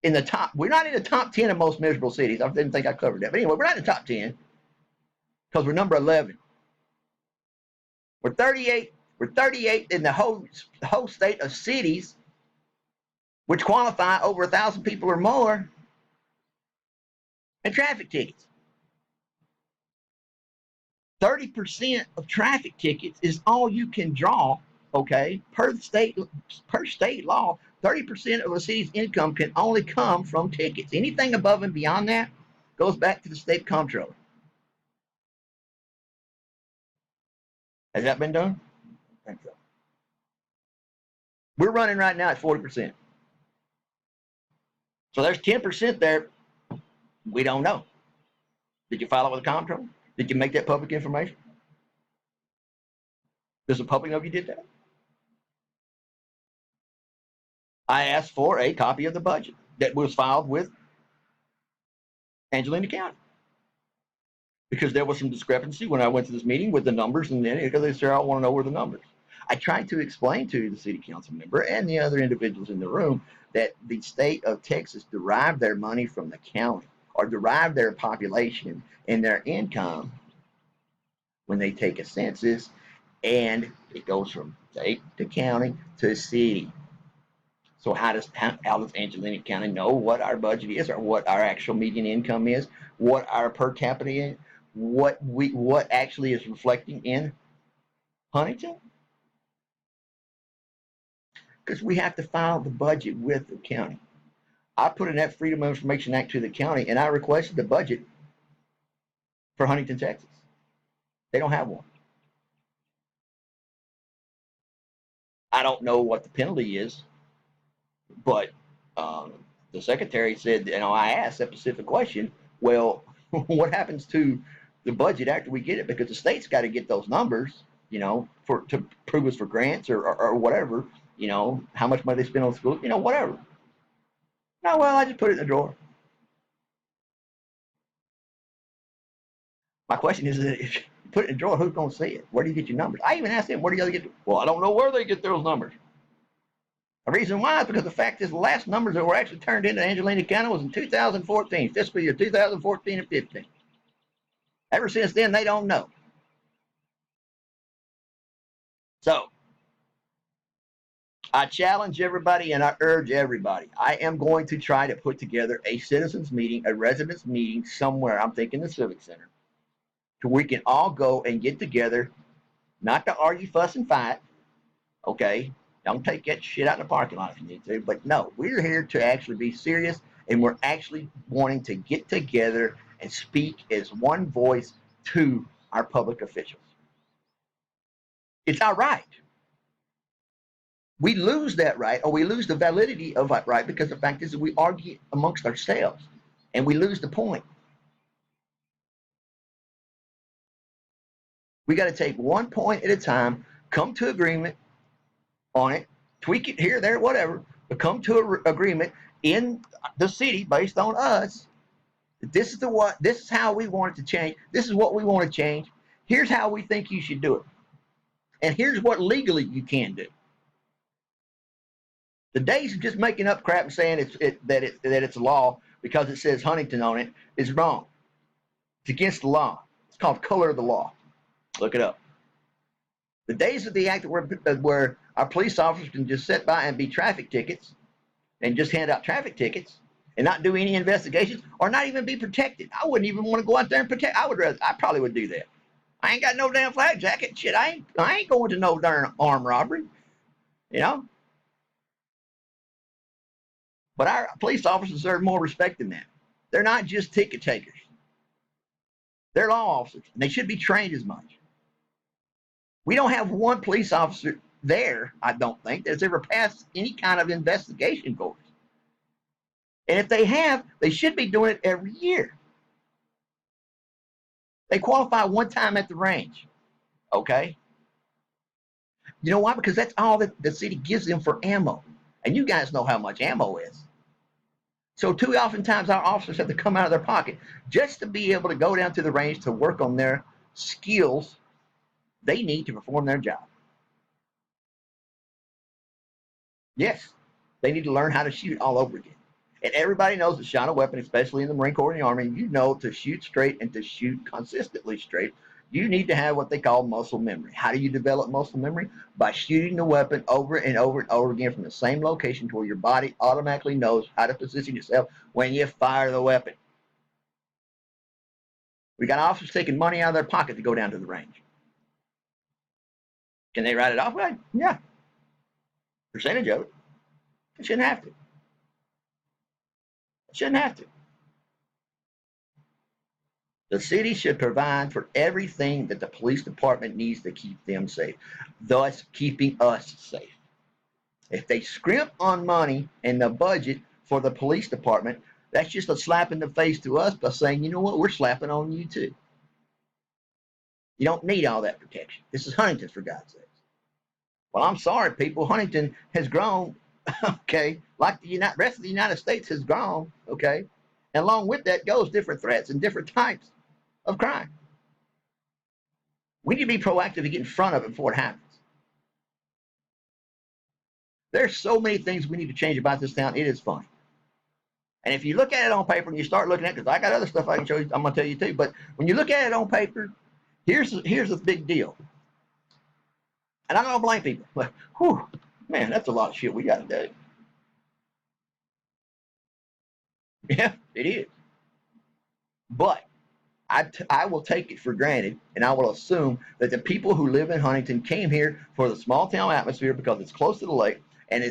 in the top, we're not in the top 10 of most miserable cities. I didn't think I covered that. But anyway, we're not in the top 10 because we're number 11. We're 38. We're 38 in the whole state of cities which qualify over 1,000 people or more in traffic tickets. 30% of traffic tickets is all you can draw, okay, per state law. 30% of a city's income can only come from tickets. Anything above and beyond that goes back to the state comptroller. Has that been done? I think so. We're running right now at 40%. So there's 10% there we don't know. Did you file it with the comptroller? Did you make that public information? Does the public know if you did that? I asked for a copy of the budget that was filed with Angelina County because there was some discrepancy when I went to this meeting with the numbers, and then because they said, I want to know where the numbers. I tried to explain to the city council member and the other individuals in the room that the state of Texas derived their money from the county or derived their population and their income when they take a census, and it goes from state to county to city. So how does Angelina County know what our budget is, or what our actual median income is, what our per capita is, what actually is reflecting in Huntington? Because we have to file the budget with the county. I put in that Freedom of Information Act to the county, and I requested the budget for Huntington, Texas. They don't have one. I don't know what the penalty is, but the secretary said, I asked that specific question, well, what happens to the budget after we get it? Because the state's got to get those numbers, to prove us for grants or whatever, how much money they spend on schools, whatever. No, well, I just put it in the drawer. My question is, if you put it in the drawer, who's going to see it? Where do you get your numbers? I even asked them, where do you get it? Well, I don't know where they get those numbers. The reason why is because the fact is the last numbers that were actually turned into Angelina County was in 2014, fiscal year 2014 and 15. Ever since then, they don't know. So I challenge everybody and I urge everybody. I am going to try to put together a citizens meeting, a residents meeting somewhere. I'm thinking the Civic Center, so we can all go and get together, not to argue, fuss, and fight. Okay, don't take that shit out in the parking lot if you need to. But no, we're here to actually be serious, and we're actually wanting to get together and speak as one voice to our public officials. It's our right. We lose that right, or we lose the validity of that right, because the fact is that we argue amongst ourselves, and we lose the point. We got to take one point at a time, come to agreement on it, tweak it here, there, whatever, but come to an agreement in the city based on us. This is how we want it to change. This is what we want to change. Here's how we think you should do it. And here's what legally you can do. The days of just making up crap and saying that it's a law because it says Huntington on it is wrong. It's against the law. It's called color of the law. Look it up. The days of the act where our police officers can just sit by and be traffic tickets and just hand out traffic tickets and not do any investigations or not even be protected. I wouldn't even want to go out there and protect. I probably would do that. I ain't got no damn flag jacket. Shit, I ain't going to no darn armed robbery. But our police officers deserve more respect than that. They're not just ticket takers. They're law officers, and they should be trained as much. We don't have one police officer there, I don't think, that's ever passed any kind of investigation course. And if they have, they should be doing it every year. They qualify one time at the range, okay? You know why? Because that's all that the city gives them for ammo. And you guys know how much ammo is. So too oftentimes our officers have to come out of their pocket just to be able to go down to the range to work on their skills they need to perform their job. Yes, they need to learn how to shoot all over again. And everybody knows that shot a weapon, especially in the Marine Corps and the Army, you know to shoot straight and to shoot consistently straight, you need to have what they call muscle memory. How do you develop muscle memory? By shooting the weapon over and over and over again from the same location to where your body automatically knows how to position itself when you fire the weapon. We got officers taking money out of their pocket to go down to the range. Can they write it off? Well, yeah. Percentage of it. They shouldn't have to. Shouldn't have to. The city should provide for everything that the police department needs to keep them safe, thus keeping us safe. If they scrimp on money in the budget for the police department, that's just a slap in the face to us by saying, you know what, we're slapping on you too. You don't need all that protection. This is Huntington, for God's sakes. Well, I'm sorry, people. Huntington has grown, okay, like the rest of the United States has grown, okay? And along with that goes different threats and different types of crime. We need to be proactive to get in front of it before it happens. There's so many things we need to change about this town. It is funny. And if you look at it on paper and you start looking at it, because I got other stuff I can show you, I'm going to tell you too, but when you look at it on paper, here's the big deal. And I don't blame people. But, whew, man, that's a lot of shit we got to do. Yeah, it is. But I will take it for granted, and I will assume that the people who live in Huntington came here for the small town atmosphere because it's close to the lake, and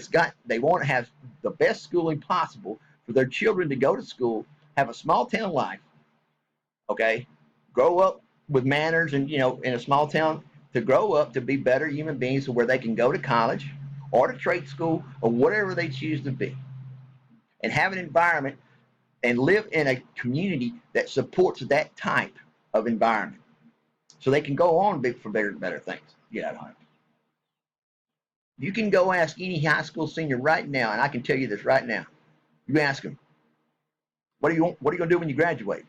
they want to have the best schooling possible for their children to go to school, have a small town life, okay, grow up with manners, and in a small town, to grow up to be better human beings, where they can go to college or to trade school or whatever they choose to be, and have an environment and live in a community that supports that type of environment, so they can go on for bigger and better things. Get out of Huntington. You can go ask any high school senior right now, and I can tell you this right now. You ask them, what are you going to do when you graduate?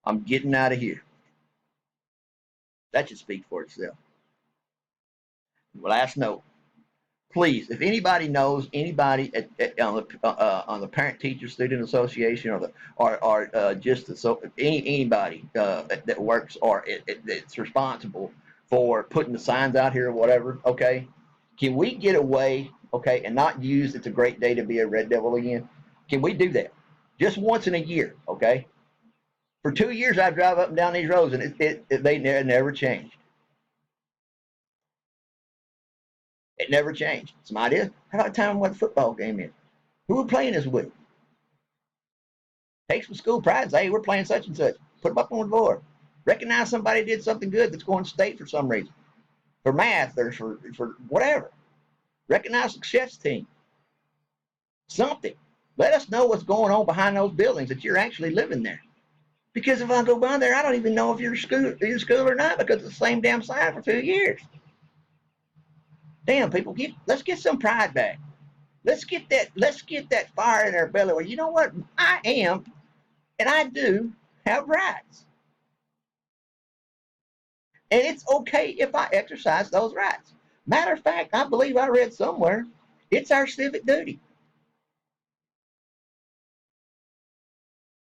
I'm getting out of here. That should speak for itself. Last note. Please, if anybody knows anybody on the Parent Teacher Student Association or just anybody that works or that's responsible for putting the signs out here or whatever, okay, can we get away, okay, and not use "it's a great day to be a Red Devil" again? Can we do that just once in a year, okay? For 2 years, I drive up and down these roads, and they never changed. It never changed. Some ideas. How about time what the football game is? Who we're playing this with? Take some school pride and say, hey, we're playing such and such. Put them up on the board. Recognize somebody did something good that's going state for some reason. For math or for whatever. Recognize the chef's team. Something. Let us know what's going on behind those buildings, that you're actually living there. Because if I go by there, I don't even know if you're in school or not, because it's the same damn sign for 2 years. Damn, people, let's get some pride back. Let's get that fire in our belly where, you know what, I am, and I do have rights. And it's okay if I exercise those rights. Matter of fact, I believe I read somewhere, it's our civic duty.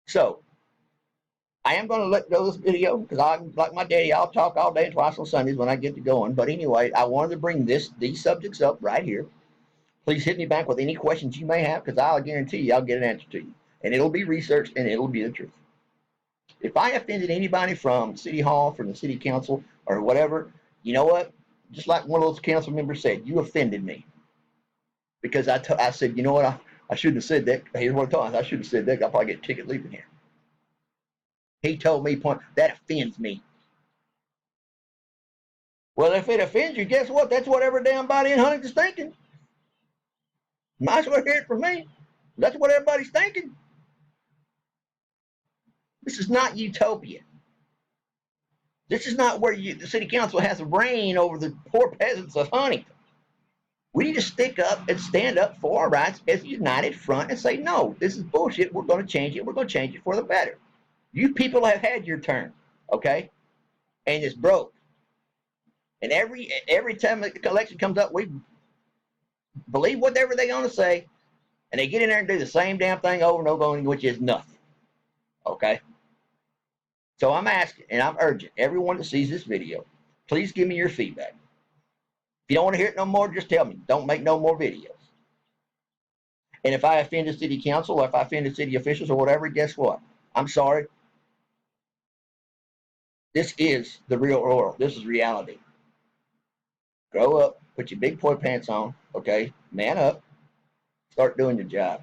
So, I am going to let go of this video because I'm like my daddy. I'll talk all day and twice on Sundays when I get to going. But anyway, I wanted to bring these subjects up right here. Please hit me back with any questions you may have, because I'll guarantee you I'll get an answer to you. And it'll be researched and it'll be the truth. If I offended anybody from City Hall, from the City Council, or whatever, you know what? Just like one of those council members said, you offended me. Because I said, you know what? I shouldn't have said that. Here's what I told him. I shouldn't have said that. I'll probably get a ticket leaving here. He told me, that offends me. Well, if it offends you, guess what? That's what every damn body in Huntington's thinking. Might as well hear it from me. That's what everybody's thinking. This is not utopia. This is not where the city council has a reign over the poor peasants of Huntington. We need to stick up and stand up for our rights as a united front and say, no, this is bullshit. We're going to change it. We're going to change it for the better. You people have had your turn, okay? And it's broke. And every time the election comes up, believe whatever they're going to say, and they get in there and do the same damn thing over and over again, which is nothing. Okay? So I'm asking, and I'm urging everyone that sees this video, please give me your feedback. If you don't want to hear it no more, just tell me. Don't make no more videos. And if I offend the city council or if I offend the city officials or whatever, guess what? I'm sorry. This is the real world. This is reality. Grow up, put your big boy pants on, okay? Man up, start doing your job.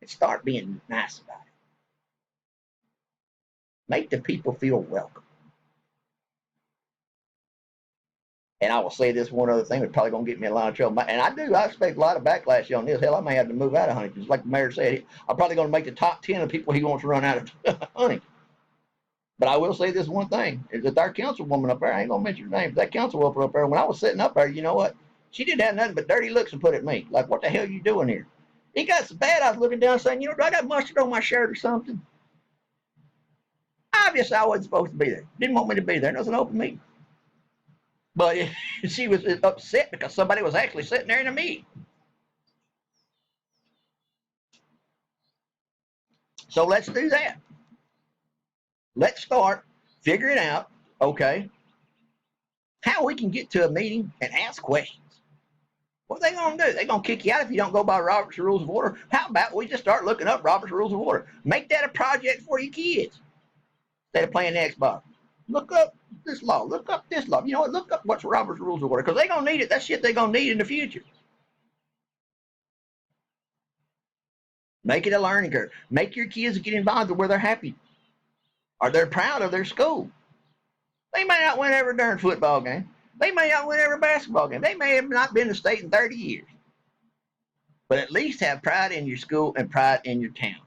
And start being nice about it. Make the people feel welcome. And I will say this one other thing that's probably going to get me in a lot of trouble. And I expect a lot of backlash on this. Hell, I may have to move out of Huntington. Like the mayor said, I'm probably going to make the top 10 of people he wants to run out of Huntington. But I will say this one thing, is that our councilwoman up there, I ain't going to mention her name, but that councilwoman up there, when I was sitting up there, you know what? She didn't have nothing but dirty looks to put at me. Like, what the hell are you doing here? It got so bad, I was looking down saying, you know, do I got mustard on my shirt or something? Obviously, I wasn't supposed to be there. Didn't want me to be there. It was an open meeting. But she was upset because somebody was actually sitting there in a meeting. So let's do that. Let's start figuring out, okay, how we can get to a meeting and ask questions. What are they going to do? They're going to kick you out if you don't go by Robert's Rules of Order. How about we just start looking up Robert's Rules of Order? Make that a project for your kids instead of playing the Xbox. Look up this law. Look up this law. You know what? Look up what's Robert's Rules of Order because they're going to need it. That shit they're going to need in the future. Make it a learning curve. Make your kids get involved where they're happy or they're proud of their school. They may not win every darn football game. They may not win every basketball game. They may have not been to state in 30 years. But at least have pride in your school and pride in your town.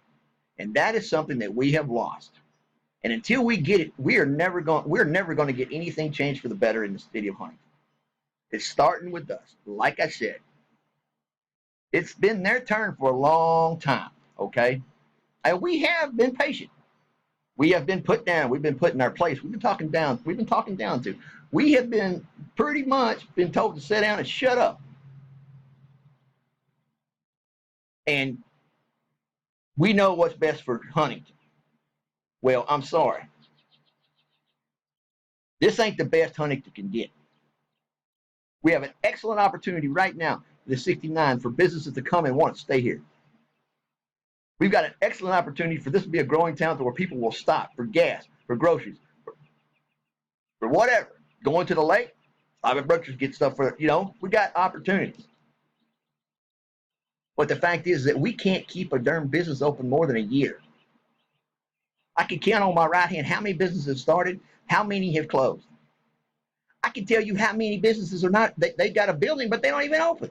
And that is something that we have lost. And until we get it, we're never going to get anything changed for the better in the city of Huntington. It's starting with us. Like I said, it's been their turn for a long time, okay? And we have been patient. We have been put down. We've been put in our place. We've been talking down. We've been talking down to. We have been pretty much been told to sit down and shut up. And we know what's best for Huntington. Well, I'm sorry. This ain't the best Huntington can get. We have an excellent opportunity right now, the 69, for businesses to come and want to stay here. We've got an excellent opportunity for this to be a growing town where people will stop for gas, for groceries, for whatever. Going to the lake, Bobby Brooks get stuff for, you know, we got opportunities. But the fact is that we can't keep a darn business open more than a year. I can count on my right hand how many businesses started, how many have closed. I can tell you how many businesses are not, they got a building, but they don't even open.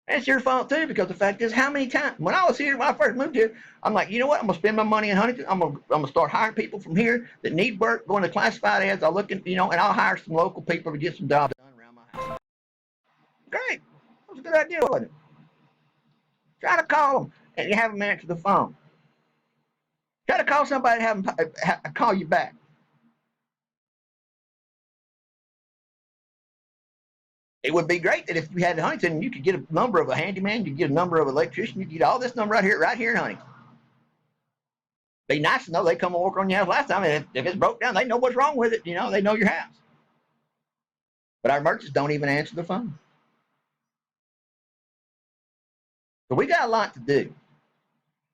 That's your fault too, because the fact is, how many times, when I was here, when I first moved here, I'm like, you know what, I'm going to spend my money in Huntington. I'm going to start hiring people from here that need work, going to classified ads. I'll look at, you know, and I'll hire some local people to get some jobs done around my house. Great. That was a good idea, wasn't it? Try to call them and you have them answer the phone. Try to call somebody and have them call you back. It would be great that if you had Huntington, you could get a number of a handyman, you could get a number of an electrician, you could get all this number right here in Huntington. Be nice to know they come and work on your house last time, and if it's broke down, they know what's wrong with it. You know, they know your house. But our merchants don't even answer the phone. So we got a lot to do.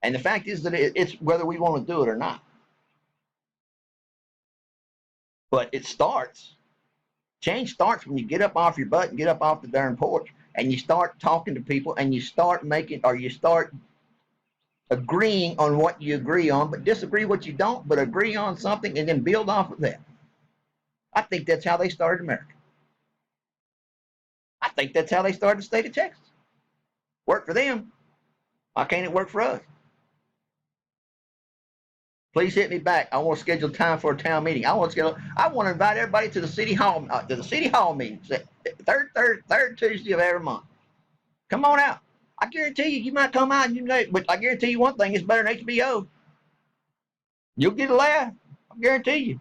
And the fact is that it's whether we want to do it or not. But it starts. Change starts when you get up off your butt and get up off the darn porch and you start talking to people and you start making, or you start agreeing on what you agree on, but disagree what you don't, but agree on something and then build off of that. I think that's how they started America. I think that's how they started the state of Texas. Work for them. Why can't it work for us? Please hit me back. I want to schedule time for a town meeting. I want to invite everybody to the city hall meeting, third Tuesday of every month. Come on out. I guarantee you might come out, but I guarantee you one thing: it's better than HBO. You'll get a laugh. I guarantee you.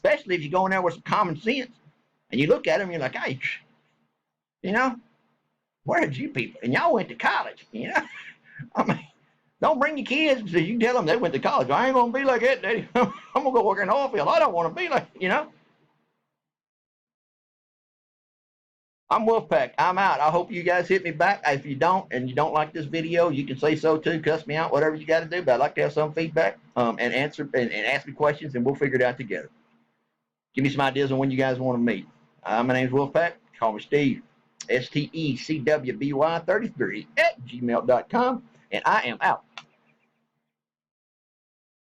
especially if you go in there with some common sense and you look at them, you're like, hey, you know, where did you people? And y'all went to college, you know? I mean, don't bring your kids because you can tell them they went to college. I ain't going to be like that, Daddy. I'm going to go work in the oil field. I don't want to be like, you know? I'm Wolfpack. I'm out. I hope you guys hit me back. If you don't and you don't like this video, you can say so too. Cuss me out, whatever you got to do. But I'd like to have some feedback and answer and ask me questions, and we'll figure it out together. Give me some ideas on when you guys want to meet. My name's Wolfpack. Call me Steve. STECWBY33 at gmail.com. And I am out.